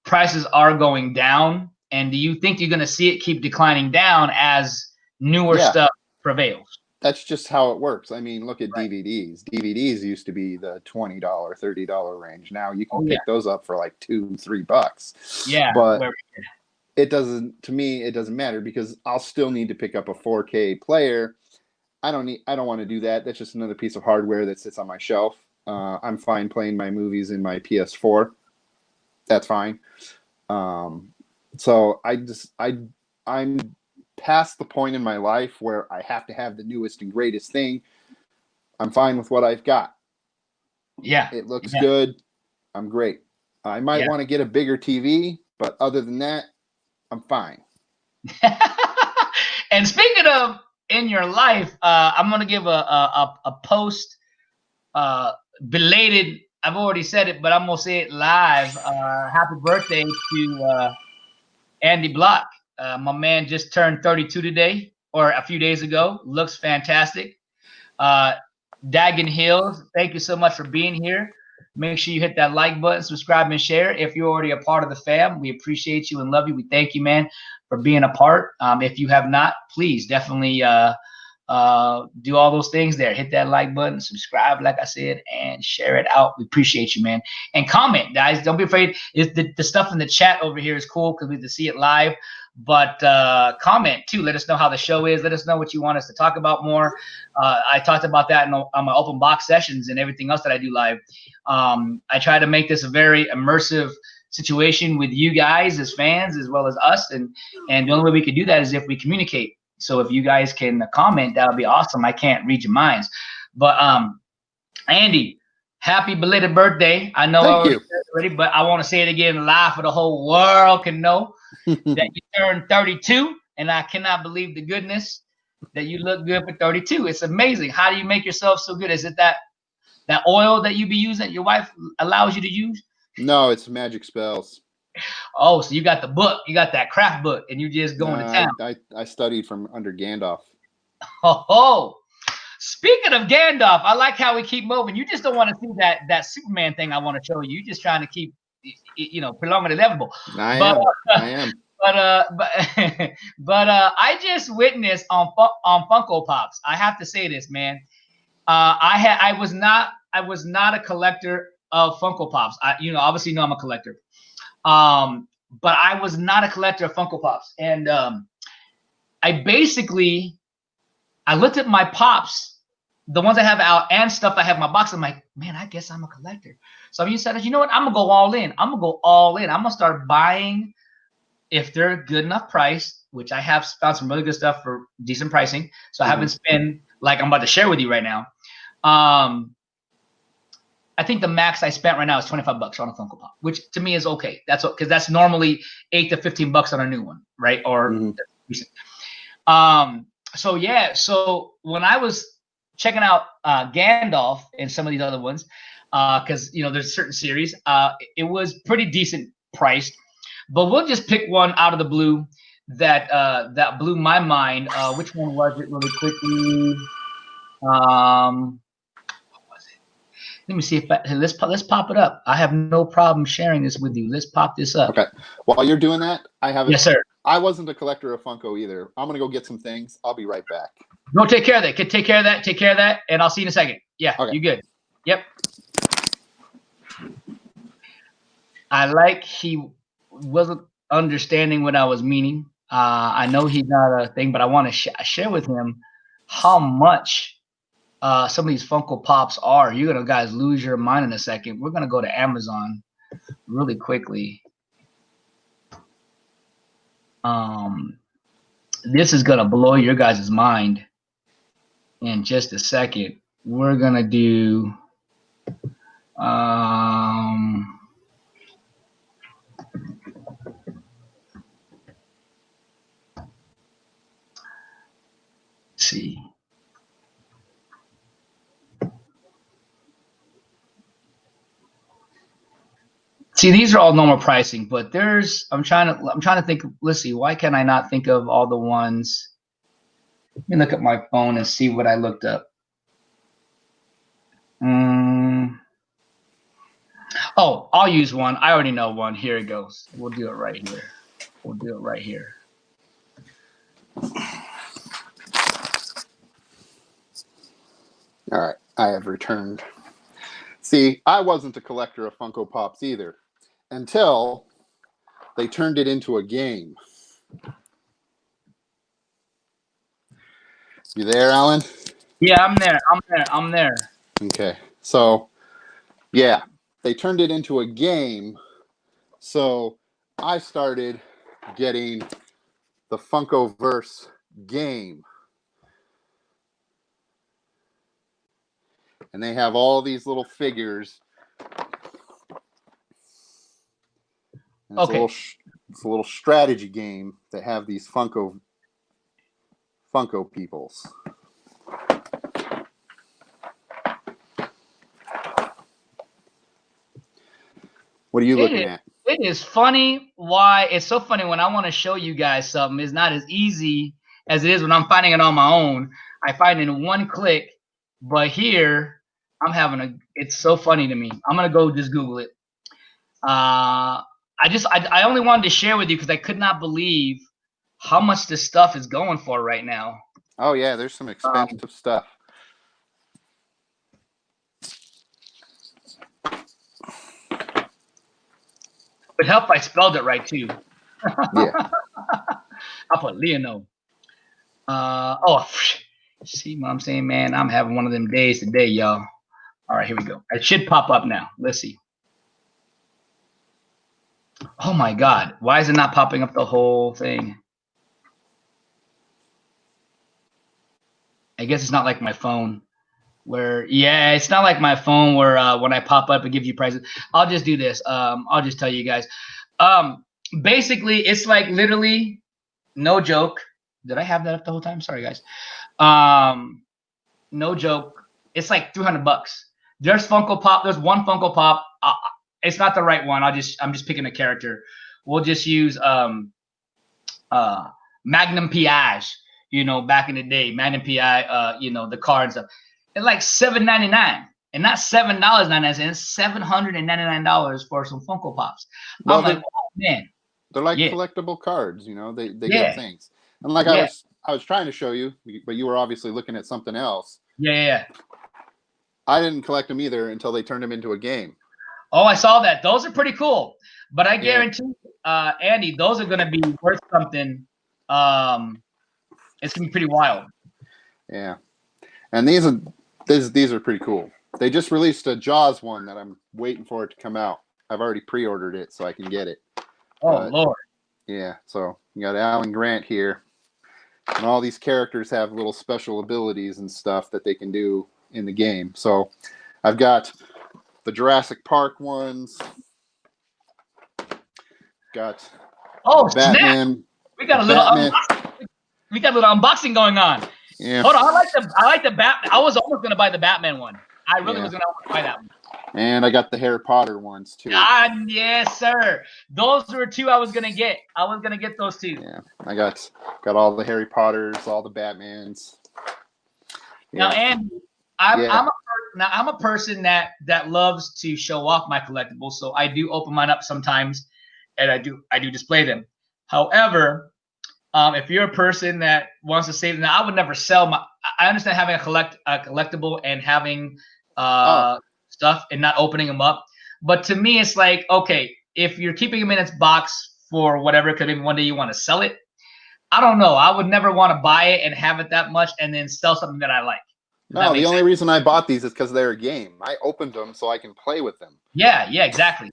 prices are going down, and do you think you're going to see it keep declining down as newer stuff prevails? That's just how it works. I mean, look at Right. DVDs. DVDs used to be the $20, $30 range. Now you can Oh, pick those up for like $2-3. Yeah. But it doesn't, to me, it doesn't matter because I'll still need to pick up a 4K player. I don't want to do that. That's just another piece of hardware that sits on my shelf. I'm fine playing my movies in my PS4. That's fine. So I'm past the point in my life where I have to have the newest and greatest thing. I'm fine with what I've got. Yeah. It looks good. I'm great. I might want to get a bigger TV, but other than that, I'm fine. And speaking of in your life, I'm going to give a post belated. I've already said it, but I'm going to say it live. Happy birthday to Andy Block. My man just turned 32 today, or a few days ago. Looks fantastic. Dagan Hills, thank you so much for being here. Make sure you hit that like button, subscribe, and share. If you're already a part of the fam, we appreciate you and love you. We thank you, man, for being a part. If you have not, please definitely do all those things there. Hit that like button, subscribe, like I said, and share it out. We appreciate you, man. And comment, guys. Don't be afraid. The stuff in the chat over here is cool because we get to see it live. But comment too. Let us know how the show is. Let us know what you want us to talk about more. I talked about that on my open box sessions and everything else that I do live. I try to make this a very immersive situation with you guys as fans as well as us. And the only way we can do that is if we communicate. So if you guys can comment, that would be awesome. I can't read your minds. But Andy, happy belated birthday. I know I already said it already, but I want to say it again live for the whole world can know that you turned 32, and I cannot believe the goodness that you look good for 32. It's amazing. How do you make yourself so good? Is it that oil that you be using, your wife allows you to use? No, it's magic spells. Oh, so you got the book. You got that craft book, and you just going to town. I studied from under Gandalf. Oh, speaking of Gandalf, I like how we keep moving. You just don't want to see that Superman thing I want to show you. You're just trying to keep, prolong it inevitable. I am. But I just witnessed on Funko Pops. I have to say this, man. I was not a collector of Funko Pops. Obviously, I'm a collector. But I was not a collector of Funko Pops, and I looked at my Pops, the ones I have out and stuff I have in my box. I'm like, man, I guess I'm a collector. So I said, you know what? I'm gonna go all in. I'm gonna start buying if they're good enough price, which I have found some really good stuff for decent pricing. So I haven't spent like I'm about to share with you right now. I think the max I spent right now is $25 on a Funko Pop, which to me is okay. That's because that's normally $8 to $15 on a new one, right? Or recent. So when I was checking out Gandalf and some of these other ones, because there's certain series, it was pretty decent priced. But we'll just pick one out of the blue that blew my mind. Which one was it, really quickly? What was it? Let me see if let's pop it up. I have no problem sharing this with you. Let's pop this up. Okay. While you're doing that, I have. Yes, sir. I wasn't a collector of Funko either. I'm gonna go get some things. I'll be right back. Go take care of that. Take care of that. Take care of that, and I'll see you in a second. Yeah, okay. You good? Yep. I like he wasn't understanding what I was meaning. I know he's not a thing, but I want to share with him how much some of these Funko Pops are. You're gonna guys lose your mind in a second. We're gonna go to Amazon really quickly. This is gonna blow your guys' mind in just a second. We're gonna do let's see. See, these are all normal pricing, but I'm trying to think. Let's see, why can I not think of all the ones? Let me look at my phone and see what I looked up. Oh, I'll use one. I already know one. Here it goes. We'll do it right here. We'll do it right here. All right, I have returned. See, I wasn't a collector of Funko Pops either until they turned it into a game. You there, Alan? Yeah, I'm there. Okay, so yeah, they turned it into a game. So I started getting the Funkoverse game. And they have all these little figures. And Okay. It's a little strategy game that have these Funko peoples. What are you looking at? It is funny why it's so funny when I want to show you guys something. It's not as easy as it is when I'm finding it on my own. I find it in one click, but here it's so funny to me. I'm gonna go just Google it. I only wanted to share with you because I could not believe how much this stuff is going for right now. Oh yeah, there's some expensive stuff. It would help if I spelled it right too. Yeah. I'll put Leonardo. See what I'm saying, man? I'm having one of them days today, y'all. All right, here we go. It should pop up now. Let's see. Oh my God, why is it not popping up the whole thing? I guess it's not like my phone it's not like my phone where when I pop up and give you prices. I'll just do this. I'll just tell you guys. Basically, it's like literally, no joke. Did I have that up the whole time? Sorry, guys. No joke. It's like $300. There's Funko Pop. There's one Funko Pop. It's not the right one. I'm just picking a character. We'll just use Magnum PI. Back in the day, Magnum PI. The car and stuff. It's like $7.99, and not $7.99. It's $799 for some Funko Pops. Well, I'm like, oh man, they're like collectible cards. They get things. And like I was trying to show you, but you were obviously looking at something else. Yeah. I didn't collect them either until they turned them into a game. Oh, I saw that. Those are pretty cool. But I guarantee, Andy, those are going to be worth something. It's going to be pretty wild. Yeah, and these are pretty cool. They just released a Jaws one that I'm waiting for it to come out. I've already pre-ordered it so I can get it. Oh, Lord. Yeah, so you got Alan Grant here. And all these characters have little special abilities and stuff that they can do in the game. So I've got the Jurassic Park ones. Got Batman. Snap. We got a little unboxing going on. Yeah. Hold on, I like the Batman. I was almost gonna buy the Batman one. I really was gonna buy that one. And I got the Harry Potter ones too. Yes, sir. Those were two I was gonna get. I was gonna get those two. Yeah, I got all the Harry Potters, all the Batmans. Yeah. Now, Andy, now I'm a person that loves to show off my collectibles, so I do open mine up sometimes, and I do display them. However, if you're a person that wants to save them, now I would never sell my. I understand having a collectible and having stuff and not opening them up, but to me, it's like, okay, if you're keeping them in its box for whatever, because maybe one day you want to sell it. I don't know. I would never want to buy it and have it that much and then sell something that I like. No, the only reason I bought these is because they're a game. I opened them so I can play with them. Yeah, exactly.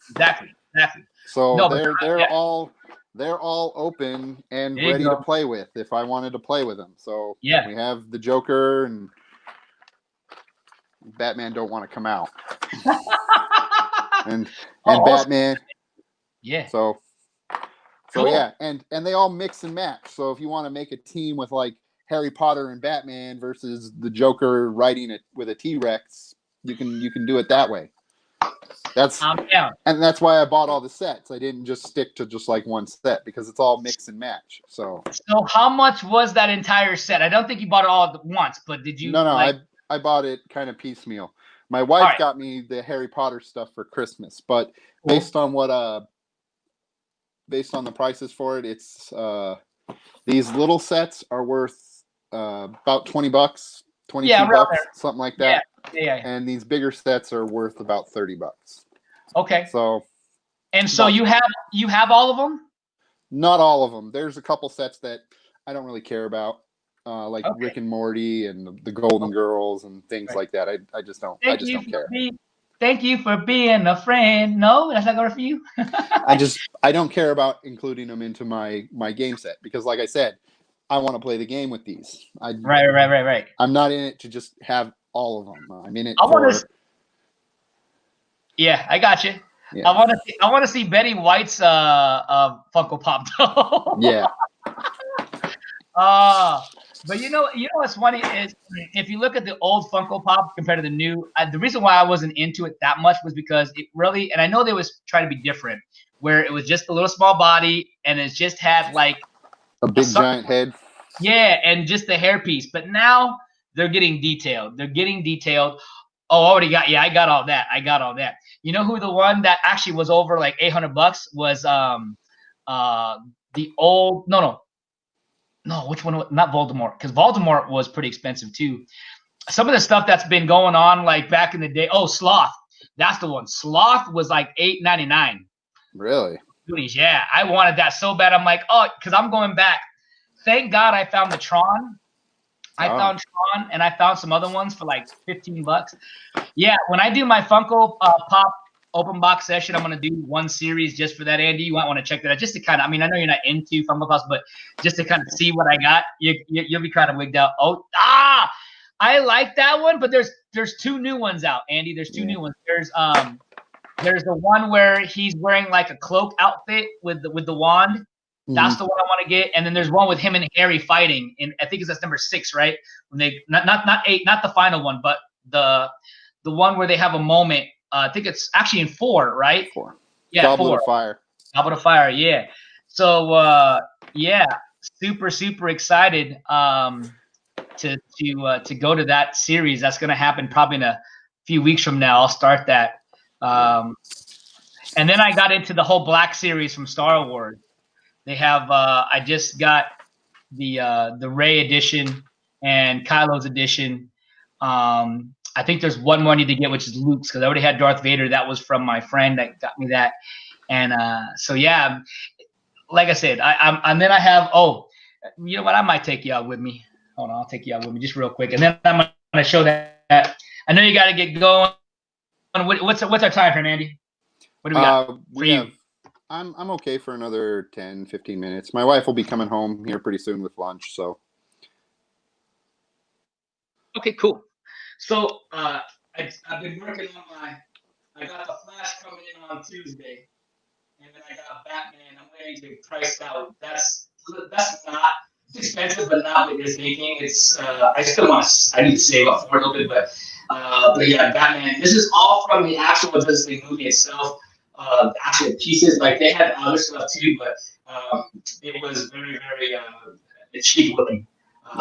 So no, they're all open and ready to play with if I wanted to play with them. So yeah, we have the Joker and Batman don't want to come out, and Batman. Yeah. So cool. Yeah, and they all mix and match. So if you want to make a team with like Harry Potter and Batman versus the Joker riding it with a T-Rex, you can do it that way. And that's why I bought all the sets. I didn't just stick to just like one set because it's all mix and match. So how much was that entire set? I don't think you bought it all at once, but did you? No, I bought it kind of piecemeal. My wife got me the Harry Potter stuff for Christmas, but based on the prices for it, it's these little sets are worth about $20, $22, something like that. Yeah. And these bigger sets are worth about $30. Okay. So you have all of them? Not all of them. There's a couple sets that I don't really care about, like Rick and Morty and the Golden Girls and things like that. I just don't care. Thank you for being a friend. No, that's not good for you. I don't care about including them into my game set because, like I said, I want to play the game with these. Right. I'm not in it to just have all of them. I'm in it Yeah, I got you. Yeah. I want to see Betty White's Funko Pop though. Yeah. But you know what's funny is if you look at the old Funko Pop compared to the new, the reason why I wasn't into it that much was because it really, and I know they was trying to be different, where it was just a little small body and it just had like a big giant head. Yeah, and just the hairpiece. But now they're getting detailed. Oh, I got all that. You know who the one that actually was over like $800 was the old no, which one? Not Voldemort, because Voldemort was pretty expensive too. Some of the stuff that's been going on like back in the day. Oh, Sloth. That's the one. Sloth was like $8.99. Really? Yeah, I wanted that so bad. I'm like, oh, because I'm going back. Thank God I found the Tron. I found Tron and I found some other ones for like $15. Yeah, when I do my Funko Pop open box session, I'm gonna do one series just for that. Andy, you might want to check that out just to kind of. I mean, I know you're not into Funko Pops, but just to kind of see what I got, you'll be kind of wigged out. I like that one, but there's two new ones out, Andy. There's two new ones. There's the one where he's wearing like a cloak outfit with the wand. That's the one I want to get, and then there's one with him and Harry fighting, and I think that's number 6, right? When they not 8, not the final one, but the one where they have a moment. I think it's actually in 4, right? 4. Yeah, Goblet of Fire. Goblet of Fire, yeah. So super excited to go to that series. That's gonna happen probably in a few weeks from now. I'll start that. And then I got into the whole Black series from Star Wars. They have I just got the Rey edition and Kylo's edition. I think there's one more I need to get, which is Luke's, because I already had Darth Vader. That was from my friend that got me that. And so yeah, like I said, and then I have you know what? I might take you out with me. Hold on, I'll take you out with me just real quick, and then I'm gonna show that. I know you got to get going. What's our time frame, Andy? What do we got for you? I'm okay for another 10, 15 minutes. My wife will be coming home here pretty soon with lunch, so. Okay, cool. So I've been working on I got the Flash coming in on Tuesday, and then I got Batman. I'm waiting to be priced out. That's not expensive, but not what you're thinking. It's I need to save up for it a little bit, but yeah, Batman. This is all from the actual Disney movie itself. The actual pieces, like they had other stuff too, but it was very cheap looking.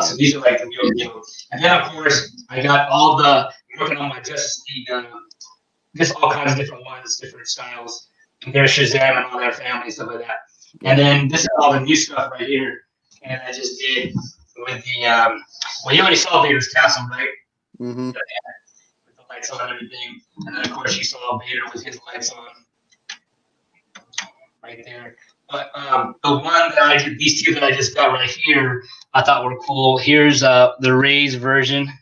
So these are like the real deal. And then of course I got all the working on my Justice League, just all kinds of different ones, different styles. And there's Shazam and all their family stuff like that. And then this is all the new stuff right here. And I just did with the well, you already saw Vader's castle, right? Mm-hmm. With the lights on and everything. And then of course you saw Vader with his lights on right there. But the one that I did, these two that I just got right here, I thought were cool. Here's the Ray's version.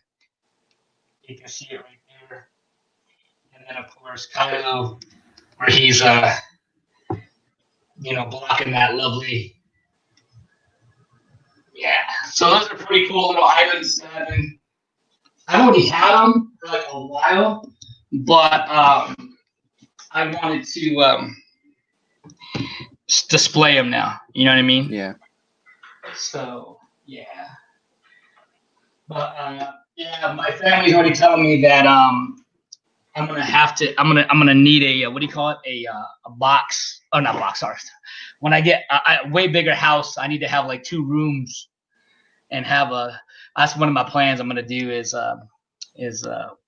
You can see it right there. And then of course Kylo, where he's blocking that lovely. Yeah. So those are pretty cool little items. I've already had them for like a while, but I wanted to display them now. You know what I mean? Yeah. So yeah. But yeah, my family's already telling me that I'm gonna need a what do you call it, a box, oh not box, sorry. When I get a way bigger house, I need to have like 2 rooms and have that's one of my plans I'm gonna do is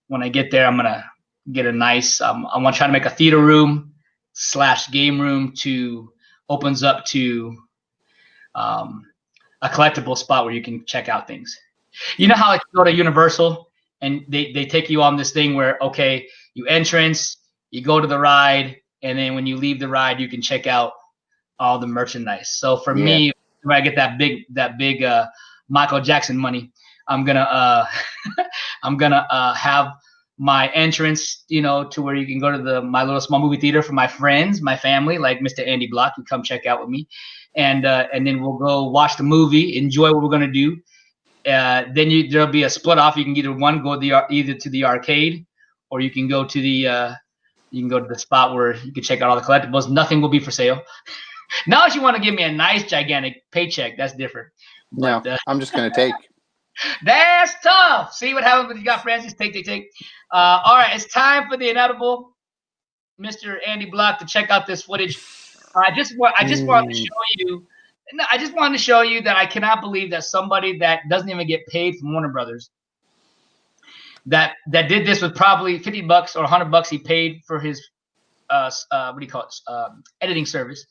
when I get there I'm gonna get a nice I want to try to make a theater room / game room opens up to a collectible spot where you can check out things. You know how like you go to Universal and they take you on this thing where, okay, you entrance, you go to the ride, and then when you leave the ride, you can check out all the merchandise. So for me, when I get that big Michael Jackson money, I'm gonna have my entrance, to where you can go to my little small movie theater for my friends, my family, like Mr. Andy Block, who come check out with me, and then we'll go watch the movie, enjoy what we're gonna do. Then there'll be a split off. You can go either to the arcade, or you can go to the spot where you can check out all the collectibles. Nothing will be for sale. Now, if you want to give me a nice gigantic paycheck, that's different. But, no, I'm just gonna take. That's tough. See what happens when you got friends? Just take. All right, it's time for the inevitable, Mr. Andy Block, to check out this footage. I just wanted to show you. No, I just wanted to show you that I cannot believe that somebody that doesn't even get paid from Warner Brothers that did this with probably $50 or $100 he paid for his what do you call it, editing service,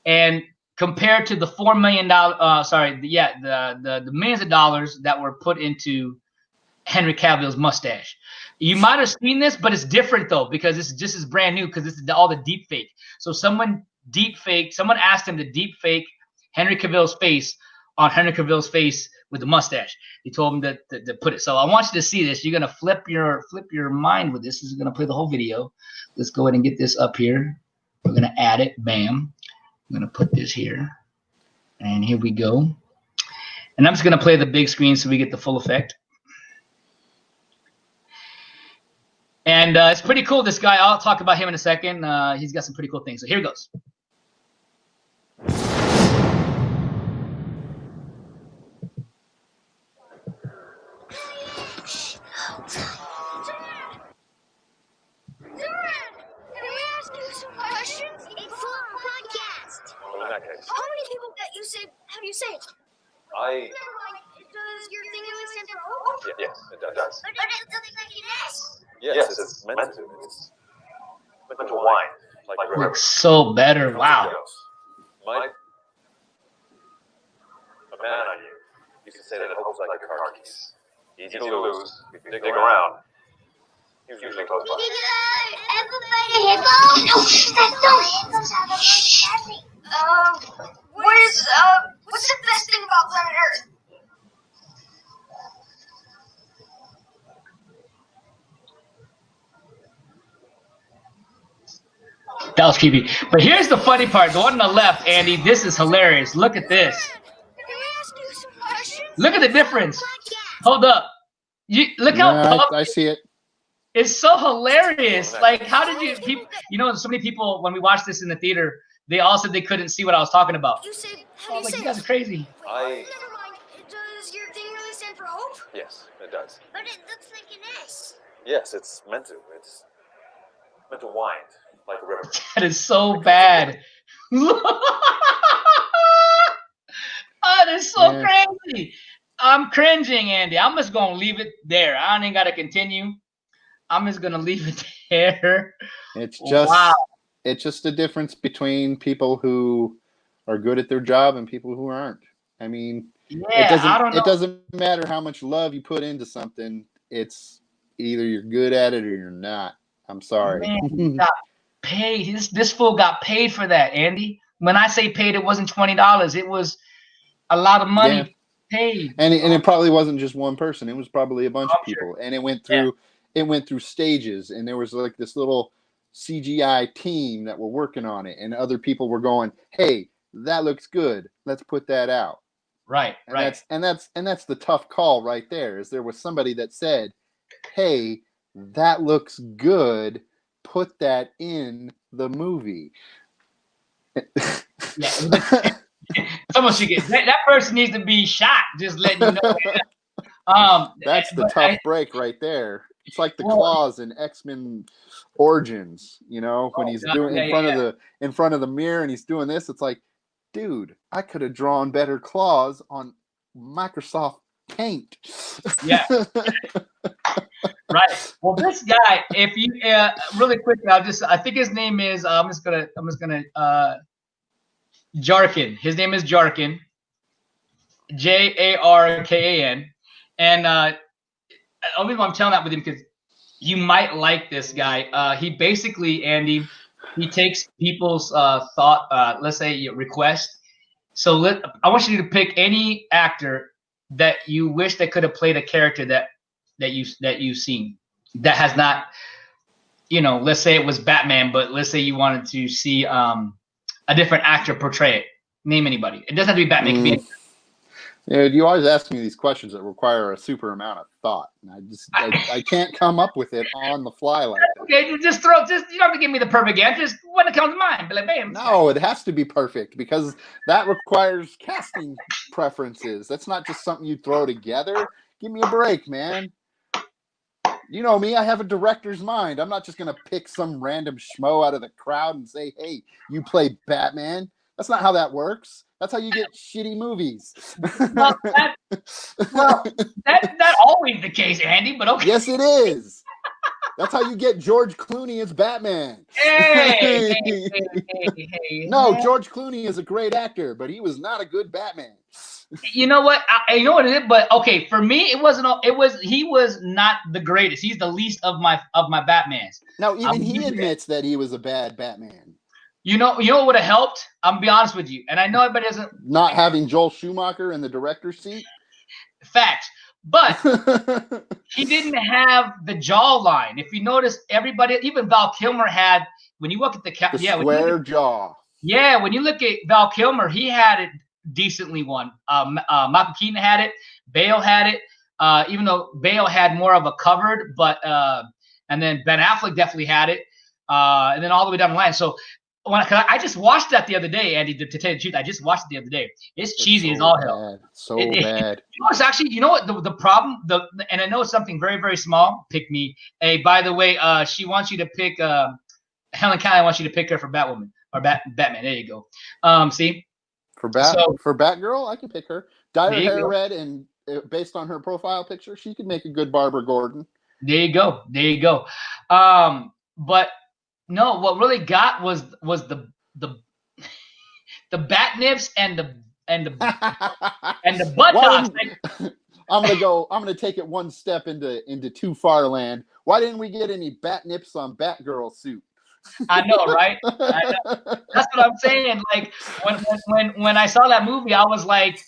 and compared to the $4 million the millions of dollars that were put into Henry Cavill's mustache. You might have seen this, but it's different though, because this is brand new, because this is all the deep fake. So someone asked him to deep fake Henry Cavill's face on Henry Cavill's face with the mustache. He told him to put it. So I want you to see this. You're gonna flip your mind with this. This is gonna play the whole video. Let's go ahead and get this up here. We're gonna add it. Bam. I'm gonna put this here, and here we go. And I'm just gonna play the big screen so we get the full effect. And it's pretty cool. This guy. I'll talk about him in a second. He's got some pretty cool things. So here goes. How many people that you say? How do you say it? Never mind. Does your thing really stand for hope? Yes, it does. But it doesn't make an S. Yes, it's meant to. It's meant to wind like a river. Looks so better. Wow. Mike, a man I knew used to say that hope's like a car keys. Easy to lose. If you dig around, he was usually close by. Everybody hippo? No, that's no hippos have a happy. What's the best thing about planet Earth? That was creepy. But here's the funny part. The one on the left, Andy, this is hilarious. Look at this. Can we ask you some questions? Look at the difference. Hold up. Look how I see it. It's so hilarious. Like, how did you so many people, when we watched this in the theater, they all said they couldn't see what I was talking about. You said, how do you say you guys are crazy. Never mind. Does your thing really stand for hope? Yes, it does. But it looks like an S. Yes, it's meant to. It's meant to wind like a river. That is so bad. That is so crazy. I'm cringing, Andy. I'm just gonna leave it there. I ain't gotta continue. I'm just gonna leave it there. It's just Wow. it's just a difference between people who are good at their job and people who aren't. I mean, Yeah, I don't know. it doesn't matter how much love you put into something. It's either you're good at it or you're not. I'm sorry. Man, he got paid. This fool got paid for that, Andy. When I say paid, it wasn't $20. It was a lot of money Yeah. paid. And it probably wasn't just one person. It was probably a bunch I'm of people. sure. And it went through stages, and there was like this little CGI team that were working on it, and other people were going, "Hey, that looks good. Let's put that out." Right, And right. that's the tough call right there. Is there was somebody that said, "Hey, that looks good. Put that in the movie." Yeah. Someone should get that person needs to be shot. Just letting you know. That's the but tough break right there. It's like the well, claws in X-Men Origins, you know, when oh, he's God, doing yeah, yeah. in front of the mirror and he's doing this. It's like, dude, I could have drawn better claws on Microsoft Paint. Yeah. Right. Well, this guy, if you really quickly, I think his name is I'm just gonna Jarkin. His name is Jarkin, Jarkan, and only reason I'm telling that with him because you might like this guy. He basically, Andy, he takes people's thought, let's say request. So I want you to pick any actor that you wish that could have played a character that you've seen that has not, let's say it was Batman, but let's say you wanted to see a different actor portray it. Name anybody. It doesn't have to be Batman. It could be Dude, you always ask me these questions that require a super amount of thought, and I can't come up with it on the fly like that. Okay, you don't have to give me the perfect answer. Just when it comes to mind, be like, bam. No, it has to be perfect because that requires casting preferences. That's not just something you throw together. Give me a break, man. You know me, I have a director's mind. I'm not just going to pick some random schmo out of the crowd and say, hey, you play Batman. That's not how that works. That's how you get shitty movies. Well, that's always the case, Andy, but okay. Yes, it is. That's how you get George Clooney as Batman. Hey. No, George Clooney is a great actor, but he was not a good Batman. You know what? You know what it is, but okay, for me, it wasn't. He was not the greatest. He's the least of my Batmans. Now, even he admits that he was a bad Batman. You know what would have helped? I'm gonna be honest with you, and I know everybody doesn't. Not having Joel Schumacher in the director's seat. Facts, but he didn't have the jawline. If you notice, everybody, even Val Kilmer had. When you look at the square jaw. Yeah, when you look at Val Kilmer, he had it decently one. Michael Keaton had it. Bale had it. Even though Bale had more of a covered, but and then Ben Affleck definitely had it. And then all the way down the line. So I just watched that the other day, Andy. To tell you the truth, I just watched it the other day. It's cheesy as all hell. Bad. It's actually, you know what the problem? And I know it's something very, very small. Pick me. Hey, by the way, she wants you to pick. Helen Keller wants you to pick her for Batwoman or Batman. There you go. See. For Batgirl, I can pick her. Dye her hair red, and based on her profile picture, she could make a good Barbara Gordon. There you go. But no, what really got was the bat nips and the buttocks. I'm gonna take it one step into too far land. Why didn't we get any bat nips on Batgirl suit? I know, right? I know. That's what I'm saying. Like when I saw that movie, I was like,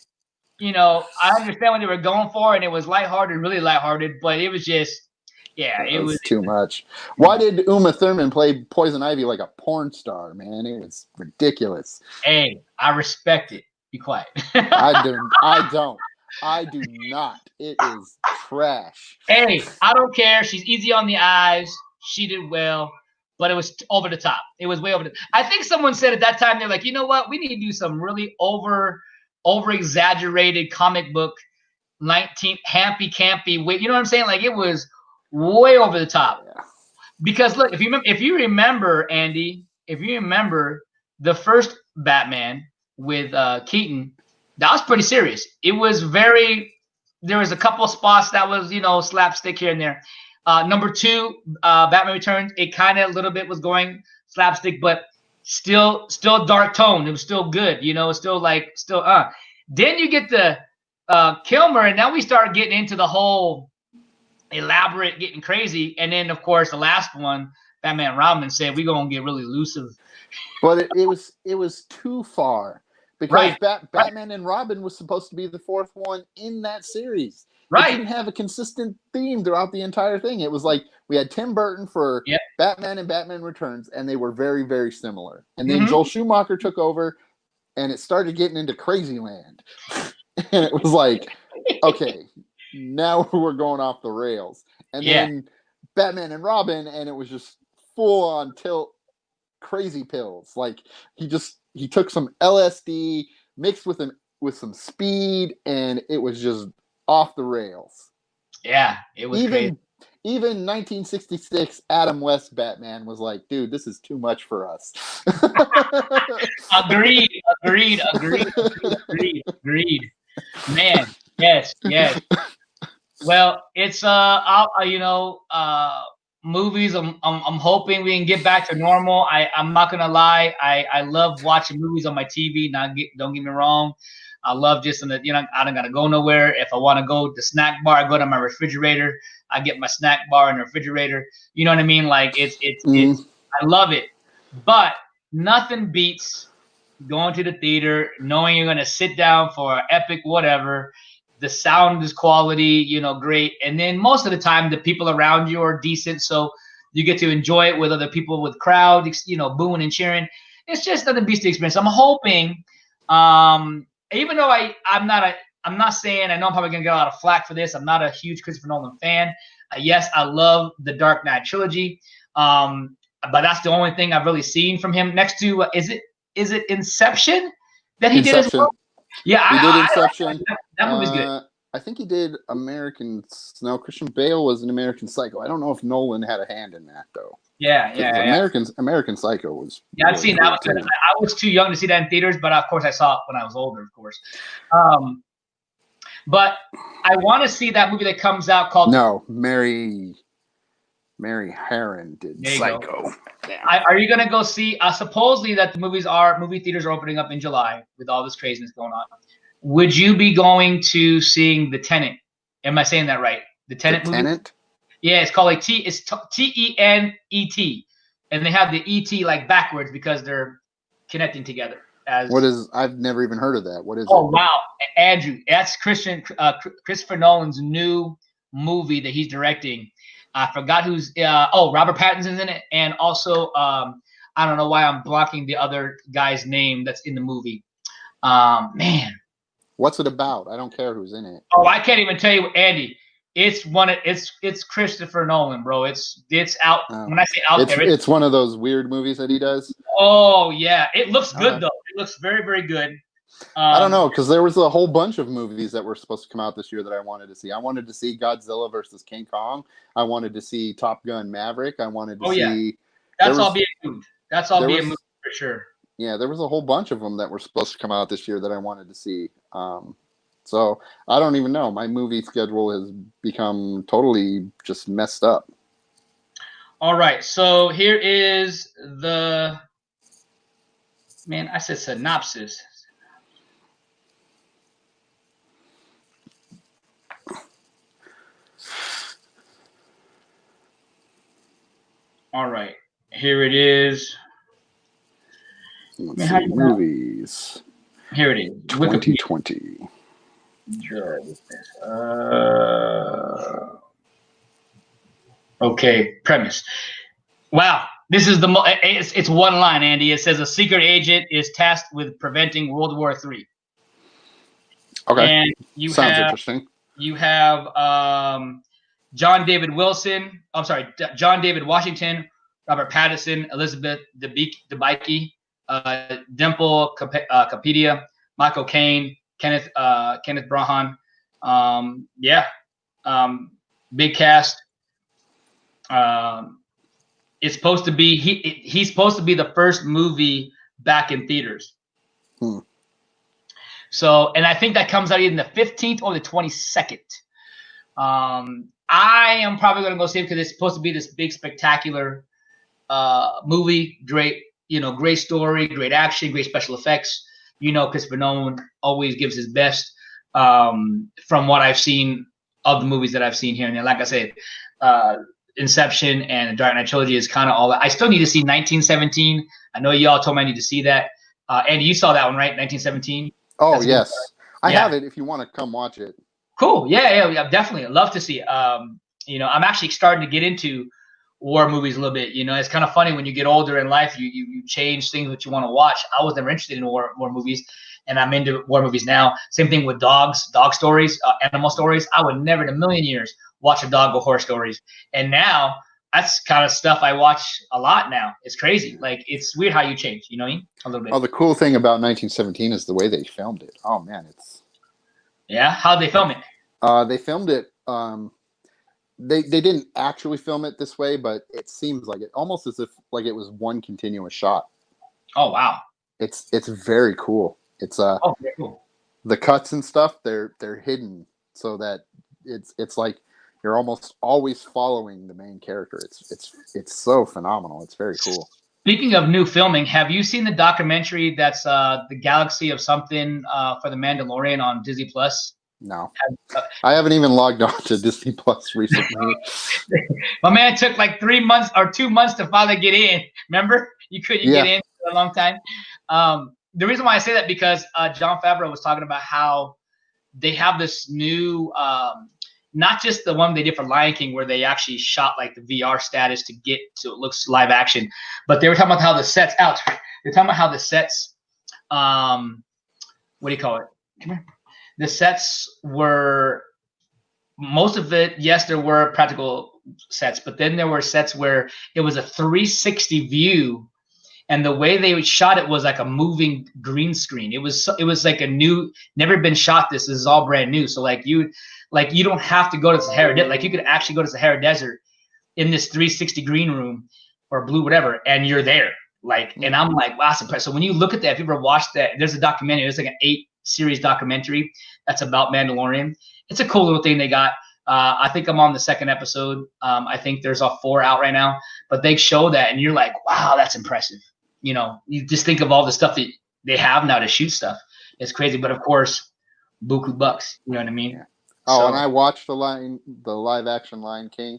I understand what they were going for, and it was lighthearted, really lighthearted, but it was just, it was too much. Why did Uma Thurman play Poison Ivy like a porn star, man? It was ridiculous. Hey, I respect it. Be quiet. I don't. I do not. It is trash. Hey, I don't care. She's easy on the eyes. She did well. But it was over the top. It was way over the. I think someone said at that time, they're like, you know what? We need to do some really over exaggerated comic book 19 campy. You know what I'm saying? Like it was way over the top. Yeah. Because look, if you remember, Andy, the first Batman with Keaton, that was pretty serious. It was very there was a couple of spots that was, slapstick here and there. Number 2, Batman Returns, it kind of a little bit was going slapstick, but still dark tone. It was still good, Then you get the Kilmer, and now we start getting into the whole elaborate, getting crazy, and then of course the last one, Batman Robin, said we're gonna get really elusive. But it was too far because Right. Batman and Robin was supposed to be the 4th one in that series. Right. It didn't have a consistent theme throughout the entire thing. It was like we had Tim Burton for Batman and Batman Returns, and they were very, very similar. And then Joel Schumacher took over, and it started getting into Crazyland. And it was like, okay, now we're going off the rails. And then Batman and Robin, and it was just full on tilt, crazy pills. Like he took some LSD mixed with some speed, and it was just off the rails. Yeah, it was crazy. Even 1966 Adam West Batman was like, dude, this is too much for us. Agreed. Man, yes. Well, it's movies. I'm hoping we can get back to normal. I'm not gonna lie. I love watching movies on my TV. Don't get me wrong. I love just I don't gotta go nowhere. If I want to go to the snack bar, I go to my refrigerator. I get my snack bar in the refrigerator. You know what I mean? Like it's I love it. But nothing beats going to the theater, knowing you're gonna sit down for an epic whatever. The sound is quality, great. And then most of the time, the people around you are decent, so you get to enjoy it with other people, with crowd, booing and cheering. It's just nothing beats the experience. I'm hoping, even though I'm not saying, I know I'm probably gonna get a lot of flack for this. I'm not a huge Christopher Nolan fan. Yes, I love the Dark Knight trilogy, but that's the only thing I've really seen from him. Next to is it Inception that he did as well? Yeah, he did Inception. That movie's good. I think he did Christian Bale was an American Psycho. I don't know if Nolan had a hand in that though. Yeah. American Psycho was. Yeah, I've seen that one. I was too young to see that in theaters, but of course I saw it when I was older, of course. But I want to see that movie that comes out called. No, Mary Harron did Psycho. Are you gonna go see? Supposedly that the movie theaters are opening up in July with all this craziness going on. Would you be going to seeing The Tenant? Am I saying that right? The Tenant movie. Tenant? Yeah, it's called It's Tenet, and they have the ET like backwards because they're connecting together. I've never even heard of that. What is it? Oh wow, Andrew, that's Christopher Nolan's new movie that he's directing. I forgot who's. Robert Pattinson's in it, and also I don't know why I'm blocking the other guy's name that's in the movie. Man, what's it about? I don't care who's in it. Oh, I can't even tell you, Andy. It's Christopher Nolan, bro. It's out. When I say out there, it's one of those weird movies that he does. Oh yeah, it looks good though. It looks very, very good. I don't know, because there was a whole bunch of movies that were supposed to come out this year that I wanted to see. I wanted to see Godzilla versus King Kong. I wanted to see Top Gun Maverick. I wanted to see. That's all being moved. That's all being moved for sure. Yeah, there was a whole bunch of them that were supposed to come out this year that I wanted to see. So I don't even know. My movie schedule has become totally just messed up. All right, so here is the. Man, I said synopsis. All right, here it is. Let's see, movies. Here it is. 2020. Okay, premise. Wow, this is it's one line, Andy. It says a secret agent is tasked with preventing World War III. Okay, and sounds interesting. You have John David Washington, Robert Pattinson, Elizabeth Debicki, Dimple Kapadia, Michael Caine, Kenneth Branagh. Big cast. It's supposed to be he's supposed to be the first movie back in theaters. So, and I think that comes out either the 15th or the 22nd. I am probably going to go see it because it's supposed to be this big, spectacular movie. Great, great story, great action, great special effects. Christopher Nolan always gives his best from what I've seen of the movies that I've seen here. And like I said, Inception and the Dark Knight trilogy is kind of all that. I still need to see 1917. I know y'all told me I need to see that. Andy, you saw that one, right? 1917? Oh, That's yes. I Yeah. have it if you want to come watch it. Cool. Yeah, definitely. I'd love to see it. I'm actually starting to get into war movies a little bit. It's kind of funny when you get older in life, you change things that you want to watch. I was never interested in war movies, and I'm into war movies now. Same thing with dog stories, animal stories. I would never in a million years watch a dog or horror stories. And now that's kind of stuff I watch a lot now. It's crazy. Like, it's weird how you change, a little bit. Oh, the cool thing about 1917 is the way they filmed it. Oh, man, Yeah? How'd they film it? They filmed it. They didn't actually film it this way, but it seems like it, almost as if like it was one continuous shot. Oh, wow. It's very cool. It's very cool. The cuts and stuff, they're hidden so that it's like you're almost always following the main character. It's so phenomenal. It's very cool. Speaking of new filming, have you seen the documentary that's the Galaxy of Something for the Mandalorian on Disney Plus? No, I haven't even logged on to Disney Plus recently. My man took like 3 months or 2 months to finally get in. Remember, you couldn't get in for a long time. The reason why I say that because Jon Favreau was talking about how they have this new, not just the one they did for Lion King where they actually shot like the VR status to get to it looks live action, but they were talking about how the sets out. They're talking about how the sets, what do you call it? Come here. The sets were, most of it, yes, there were practical sets, but then there were sets where it was a 360 view, and the way they shot it was like a moving green screen. It was like a new, never been shot. This is all brand new. So you don't have to go to Sahara Desert. Like, you could actually go to Sahara Desert in this 360 green room or blue, whatever, and you're there. Like, and I'm like, wow, that's impressive. So when you look at that, if you ever watched that, there's a documentary. There's like an 8-series documentary that's about Mandalorian. It's a cool little thing they got. I think I'm on the 2nd episode. I think there's 4 out right now, but they show that and you're like, wow, that's impressive. You just think of all the stuff that they have now to shoot stuff. It's crazy. But of course, buku bucks, you know what I mean? Yeah. Oh, and I watched the live action Lion King.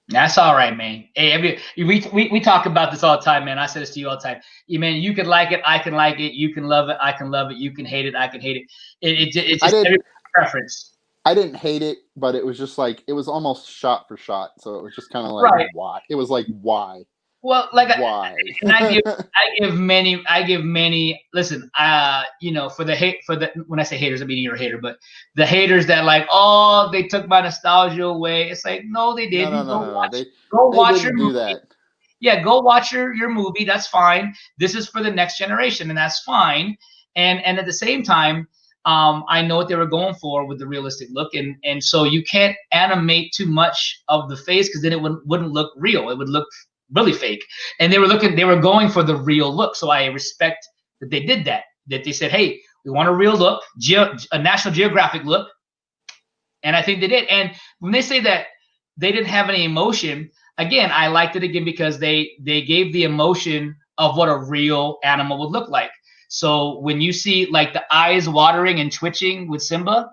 That's all right, man. Hey, we talk about this all the time, man. I say this to you all the time. Man, you can like it, I can like it. You can love it, I can love it. You can hate it, I can hate it. It's just everybody's preference. I didn't hate it, but it was just like it was almost shot for shot. So it was just kind of like why? It was like why? Well, like why? And I give many. Listen, for when I say haters, I mean you're a hater, but the haters that like, oh, they took my nostalgia away. It's like, no, they didn't. No. Go watch your movie. That. Yeah, go watch your movie. That's fine. This is for the next generation, and that's fine. And at the same time, I know what they were going for with the realistic look, and so you can't animate too much of the face because then it wouldn't look real. It would look really fake. And they were going for the real look. So I respect that they did that. That they said, hey, we want a real look, a National Geographic look. And I think they did. And when they say that they didn't have any emotion, again, I liked it again because they gave the emotion of what a real animal would look like. So when you see like the eyes watering and twitching with Simba,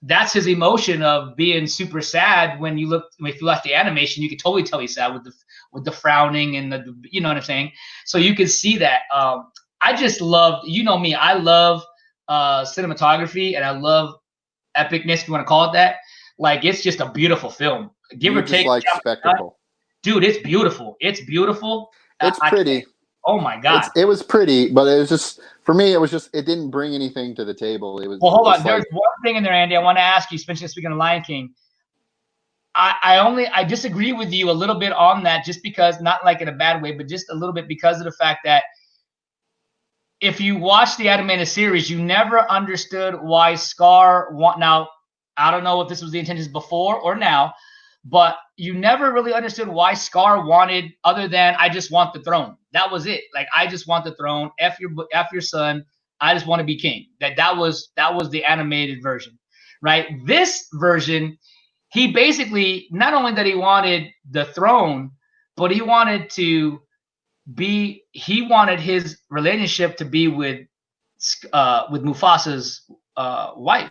that's his emotion of being super sad. If you watch the animation, you could totally tell he's sad with the frowning and the, you know what I'm saying? So you can see that. I just love, me, I love cinematography and I love epicness, if you want to call it that. Like, it's just a beautiful film. Give or take. Like spectacle. Dude, it's beautiful. It's beautiful. It's pretty. Oh my God. It was pretty, but it was just, for me, it didn't bring anything to the table. It was. Well, hold on. There's one thing in there, Andy, I want to ask you, especially speaking of Lion King. I disagree with you a little bit on that, just because, not like in a bad way, but just a little bit because of the fact that if you watch the animated series, you never understood why Scar now, I don't know if this was the intentions before or now, but you never really understood why Scar wanted, other than I just want the throne. That was it. Like, I just want the throne. F your son. I just want to be king. That was the animated version, right? This version, he basically not only that he wanted the throne, but he wanted his relationship to be with Mufasa's wife.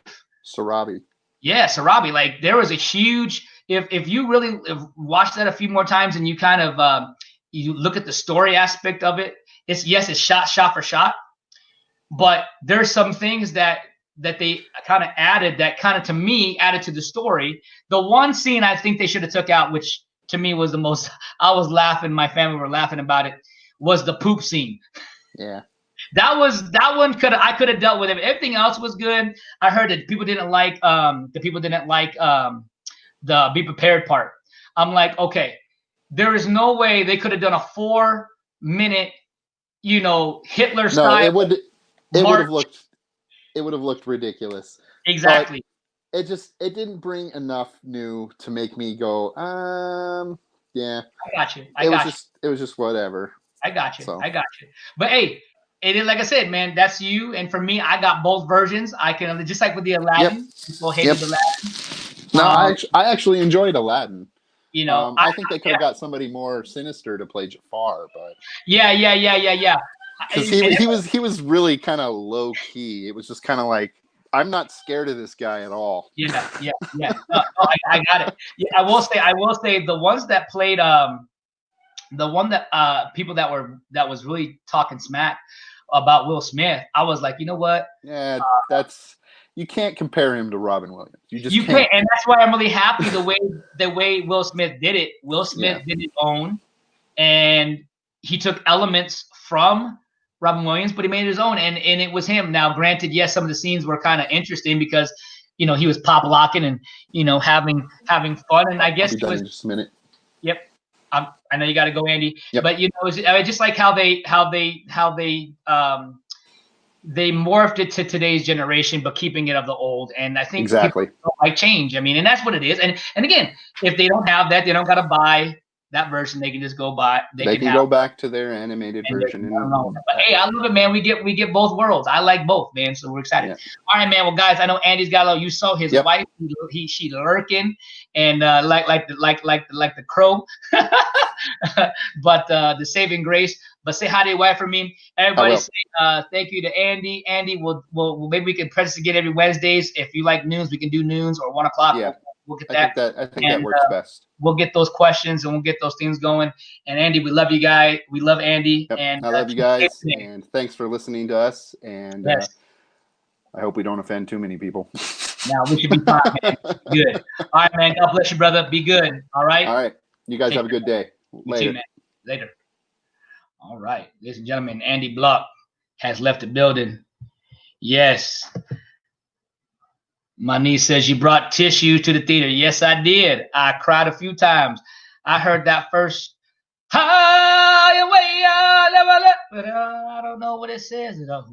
Sarabi. Yeah, Sarabi. Like there was a huge. If you really watch that a few more times and you kind of you look at the story aspect of it, it's shot for shot, but there's some things that they kind of added that kind of to me added to the story. The one scene I think they should have took out, which to me was the most, I was laughing, my family were laughing about it, was the poop scene. Yeah. That one I could have dealt with it. Everything else was good. I heard that people didn't like the be prepared part. I'm like, okay, there is no way they could have done a 4-minute, Hitler style. No, it would have looked ridiculous. Exactly. But it didn't bring enough new to make me go, yeah. I got you. It was just whatever. I got you. So. I got you. But hey, it is like I said, man. That's you, and for me, I got both versions. I can just like with the Aladdin. People hated Aladdin. No, I actually enjoyed Aladdin. I think they could have got somebody more sinister to play Jafar, but yeah. Because he was really kind of low key. It was just kind of like, I'm not scared of this guy at all. Yeah. No, I got it. Yeah, I will say the ones that played the one that people that was really talking smack about Will Smith, I was like, you know what? Yeah, you can't compare him to Robin Williams. You can't, and that's why I'm really happy the way Will Smith did it. Will Smith did his own, and he took elements from Robin Williams, but he made his own, and it was him. Now, granted, yes, some of the scenes were kind of interesting because he was pop locking and having fun, and I guess it was in just a minute. Yep. I know you got to go, Andy. Yep. But I just like how they morphed it to today's generation, but keeping it of the old. And I think exactly people don't like change. I mean, and that's what it is. And again, if they don't have that, they don't got to buy that version. They can just go buy. They can go back to their animated version. But hey, I love it, man. We get both worlds. I like both, man. So we're excited. Yeah. All right, man. Well, guys, I know Andy's got a little. You saw his wife. She lurking and like the crow. But the saving grace. But say hi to your wife for me. Everybody say thank you to Andy. Andy, we'll maybe we can press again every Wednesdays. If you like noons, we can do noons or 1 o'clock. Yeah. We'll get that. I think that works best. We'll get those questions and we'll get those things going. And Andy, we love you guys. We love Andy. Yep. And I love you guys. And thanks for listening to us. And I hope we don't offend too many people. No, we should be fine, man. Good. All right, man. God bless you, brother. Be good. All right. All right. You guys have a good day. Later. You too, man. Later. All right. Ladies and gentlemen, Andy Block has left the building. Yes. My niece says you brought tissue to the theater. Yes, I did. I cried a few times. I heard that first. But I don't know what it says. You know what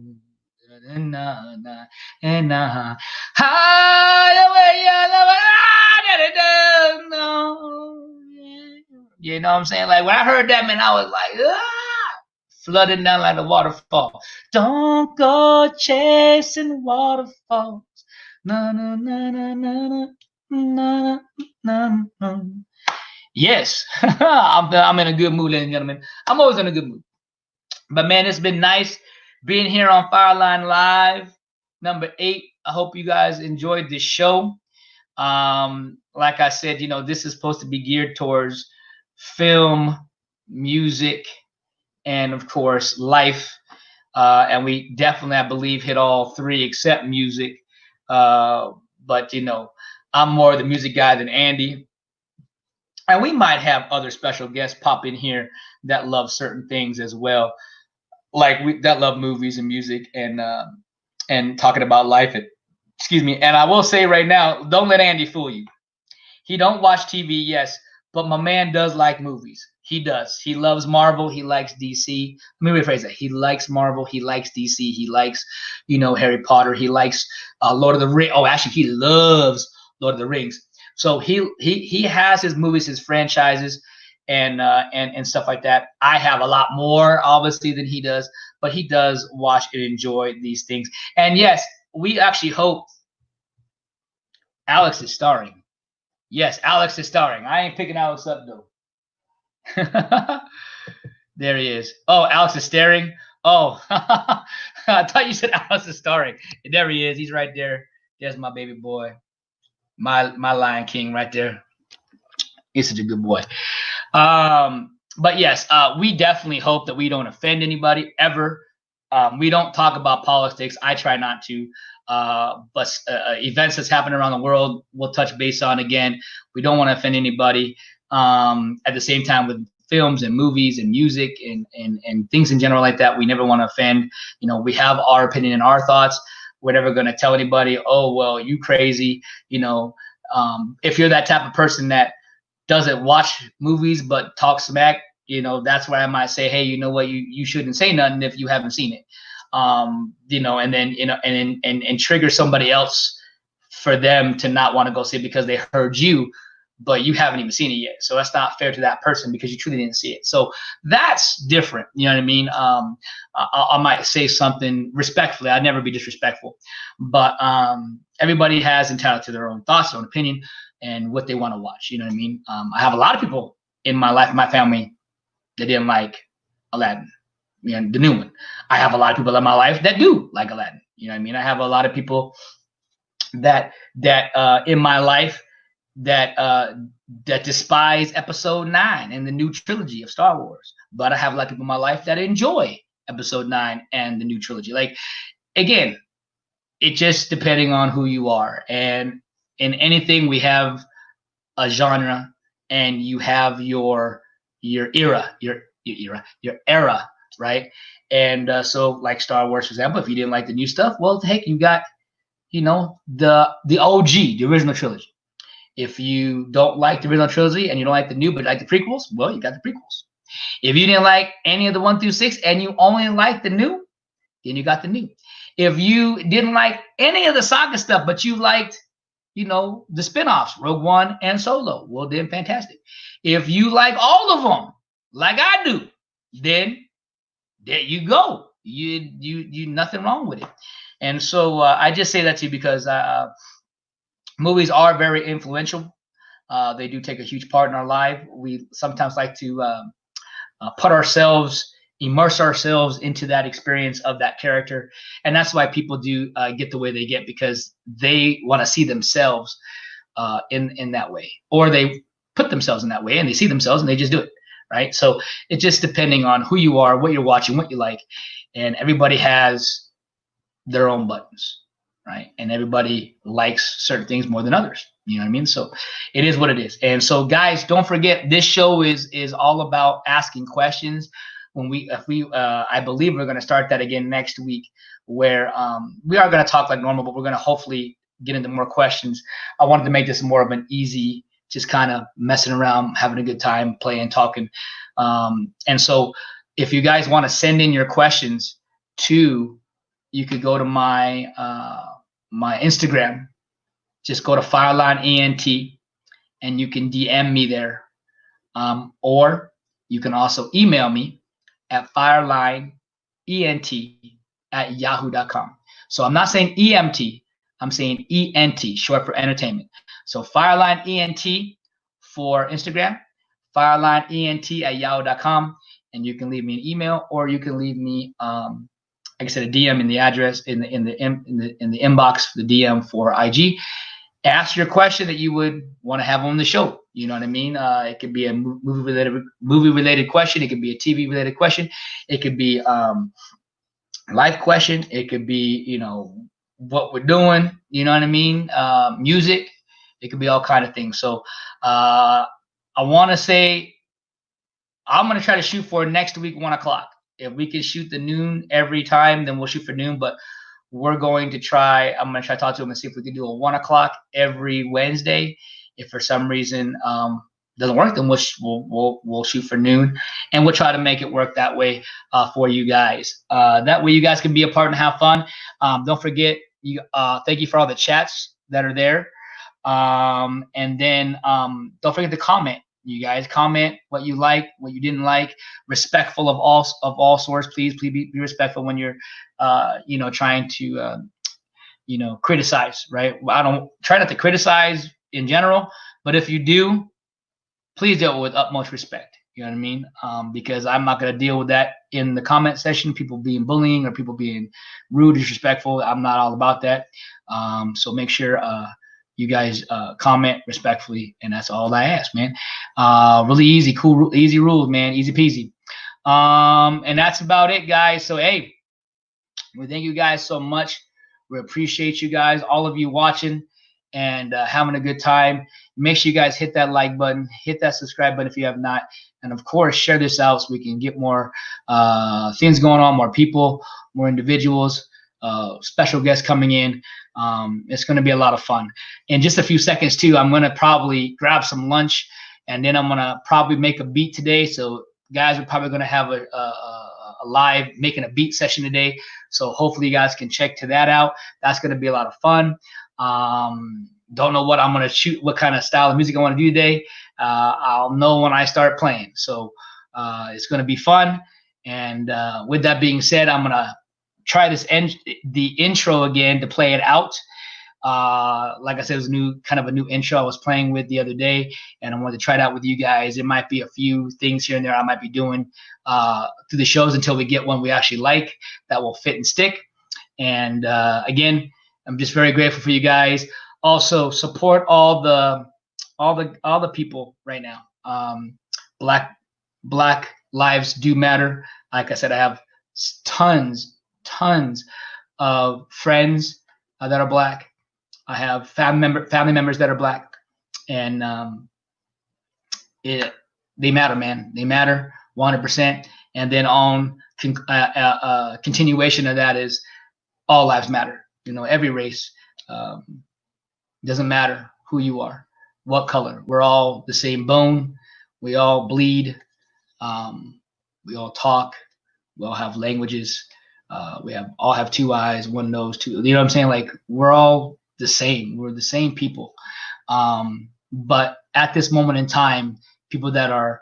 I'm saying? Like when I heard that, man, I was like, flooding down like a waterfall. Don't go chasing waterfalls. Na, na, na, na, na, na, na, na. Yes, I'm in a good mood, ladies and gentlemen. I'm always in a good mood. But man, it's been nice being here on Fireline Live, number 8. I hope you guys enjoyed this show. Like I said, this is supposed to be geared towards film, music, and of course, life. And we definitely, I believe, hit all 3 except music. But I'm more the music guy than Andy. And we might have other special guests pop in here that love certain things as well. Like that love movies and music and talking about life. And I will say right now, don't let Andy fool you. He don't watch TV, yes, but my man does like movies. He does. He loves Marvel. He likes DC. Let me rephrase that. He likes Marvel. He likes DC. He likes, Harry Potter. He likes Lord of the Rings. Oh, actually, he loves Lord of the Rings. So he has his movies, his franchises, and stuff like that. I have a lot more, obviously, than he does. but he does watch and enjoy these things. And yes, we actually hope Alex is starring. Yes, Alex is starring. I ain't picking Alex up though. There he is. Oh, Alex is staring. Oh, I thought you said Alex is starring. There he is. He's right there. There's my baby boy, my Lion King right there. He's such a good boy. But yes, we definitely hope that we don't offend anybody ever. We don't talk about politics. I try not to. But events that's happening around the world, we'll touch base on again. We don't want to offend anybody. At the same time, with films and movies and music and things in general like that, we never want to offend. You know, we have our opinion and our thoughts. We're never going to tell anybody, oh, well, you crazy. You know, if you're that type of person that doesn't watch movies but talk smack, you know, that's where I might say, hey, you know what, you shouldn't say nothing if you haven't seen it. You know, and then, you know, and trigger somebody else for them to not want to go see it because they heard you, but you haven't even seen it yet. So that's not fair to that person because you truly didn't see it. So that's different. You know what I mean? I might say something respectfully. I'd never be disrespectful, but everybody has entitled to their own thoughts, their own opinion, and what they want to watch. You know what I mean? I have a lot of people in my life, my family, that didn't like Aladdin, you know, the new one. I have a lot of people in my life that do like Aladdin. You know what I mean? I have a lot of people that in my life that despise Episode 9 and the new trilogy of Star Wars. But I have a lot of people in my life that enjoy Episode 9 and the new trilogy. Like, again, it just depending on who you are. And in anything, we have a genre, and you have your era, right? And so, like Star Wars, for example, if you didn't like the new stuff, well, heck, you got, you know, the OG, the original trilogy. If you don't like the original trilogy and you don't like the new but like the prequels, well, you got the prequels. If you didn't like any of the 1 through 6 and you only like the new, then you got the new. If you didn't like any of the saga stuff, but you liked, you know, the spinoffs, Rogue One and Solo, well, then fantastic. If you like all of them, like I do, then there you go. You nothing wrong with it. And so I just say that to you because movies are very influential. They do take a huge part in our life. We sometimes like to immerse ourselves into that experience of that character. And that's why people do get the way they get, because they want to see themselves in that way, or they put themselves in that way and they see themselves and they just do it. Right. So it's just depending on who you are, what you're watching, what you like. And everybody has their own buttons. Right. And everybody likes certain things more than others. You know what I mean? So it is what it is. And so, guys, don't forget, this show is all about asking questions. I believe we're going to start that again next week, where we are going to talk like normal, but we're going to hopefully get into more questions. I wanted to make this more of an easy, just kind of messing around, having a good time, playing, talking. And so if you guys want to send in your questions you could go to my my Instagram. Just go to Fireline ENT, and you can DM me there. Or you can also email me at firelinent@yahoo.com. So I'm not saying EMT, I'm saying ENT, short for entertainment. So Fireline ENT for Instagram, firelinent@yahoo.com, and you can leave me an email, or you can leave me like I said, a DM in the address in the inbox, the DM for IG. Ask your question that you would want to have on the show. You know what I mean? It could be a movie related question. It could be a TV related question. It could be life question. It could be, you know, what we're doing. You know what I mean? Music. It could be all kind of things. So I want to say I'm going to try to shoot for next week 1 o'clock. If we can shoot the noon every time, then we'll shoot for noon. But we're going to try. I'm going to try to talk to him and see if we can do a 1 o'clock every Wednesday. If for some reason doesn't work, then we'll shoot for noon, and we'll try to make it work that way for you guys. That way, you guys can be a part and have fun. Don't forget. Thank you for all the chats that are there, and then don't forget to comment. You guys comment what you like, what you didn't like, respectful of all sorts. Please be respectful when you're, trying to, criticize, right? I don't try not to criticize in general, but if you do, please deal with utmost respect. You know what I mean? Because I'm not going to deal with that in the comment section, people being bullying or people being rude, disrespectful. I'm not all about that. So make sure you guys comment respectfully, and that's all I ask, man. Really easy, cool, easy rules, man. Easy peasy. And that's about it, guys. So, hey, we thank you guys so much. We appreciate you guys, all of you watching and having a good time. Make sure you guys hit that like button, hit that subscribe button if you have not, and of course share this out so we can get more things going on, more people, more individuals, special guests coming in. It's going to be a lot of fun. In just a few seconds too, I'm going to probably grab some lunch, and then I'm going to probably make a beat today. So guys, we're probably going to have a live making a beat session today. So hopefully you guys can check to that out. That's going to be a lot of fun. Don't know what I'm going to shoot, what kind of style of music I want to do today. I'll know when I start playing. So it's going to be fun. And with that being said, I'm going to try the intro again to play it out. Like I said, it was kind of a new intro I was playing with the other day, and I wanted to try it out with you guys. It might be a few things here and there I might be doing through the shows until we get one we actually like that will fit and stick. And again, I'm just very grateful for you guys. Also, support all the people right now. Black lives do matter. Like I said, I have tons of friends that are Black. I have family members that are Black, and they matter, man. They matter 100%. And then on continuation of that is all lives matter. Every race. Doesn't matter who you are, what color. We're all the same bone. We all bleed. We all talk. We all have languages. We all have two eyes, one nose, two. You know what I'm saying? Like, we're all the same. We're the same people. But at this moment in time, people that are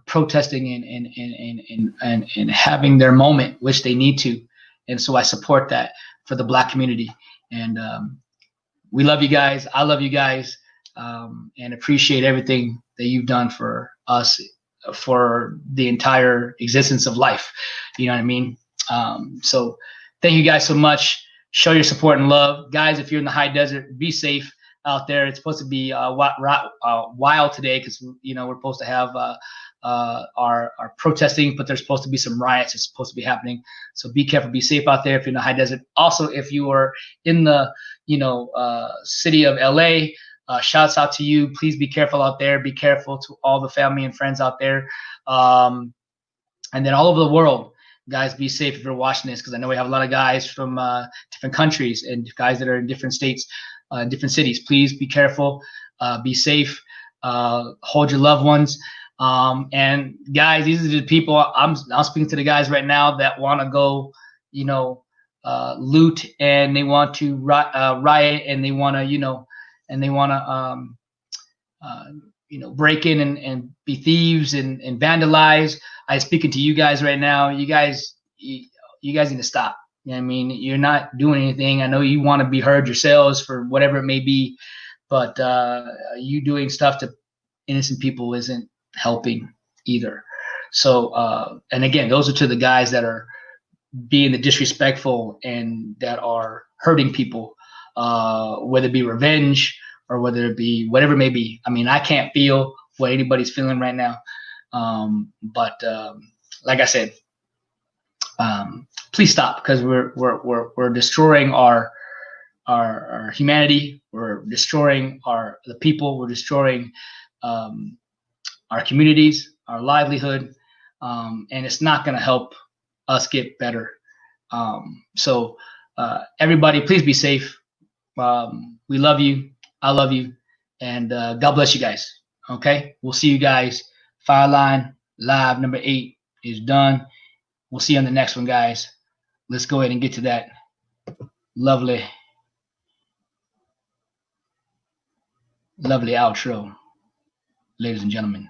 protesting and having their moment, which they need to. And so I support that for the Black community. And we love you guys. I love you guys, and appreciate everything that you've done for us for the entire existence of life. You know what I mean? So thank you guys so much. Show your support and love. Guys, if you're in the high desert, be safe out there. It's supposed to be wild today because, we're supposed to have our protesting, but there's supposed to be some riots that's supposed to be happening. So be careful, be safe out there if you're in the high desert. Also, if you are in the, city of LA, shouts out to you. Please be careful out there. Be careful to all the family and friends out there. And then all over the world, guys, be safe if you're watching this, because I know we have a lot of guys from different countries and guys that are in different states, different cities. Please be careful, be safe, hold your loved ones. And guys, these are the people I'm speaking to, the guys right now that want to go, loot, and they want to riot, and they want to, break in and be thieves and vandalize. I'm speaking to you guys right now. You guys need to stop. You know what I mean? You're not doing anything. I know you want to be heard yourselves for whatever it may be, but you doing stuff to innocent people isn't helping either. So, and again, those are to the guys that are being the disrespectful and that are hurting people, whether it be revenge or whether it be whatever it may be. I mean, I can't feel what anybody's feeling right now. But like I said, please stop, because we're destroying our humanity. We're destroying the people. We're destroying our communities, our livelihood, and it's not going to help us get better. So everybody, please be safe. We love you. I love you, and God bless you guys. Okay, we'll see you guys. Fireline Live number 8 is done. We'll see you on the next one, guys. Let's go ahead and get to that lovely outro. ladies and gentlemen.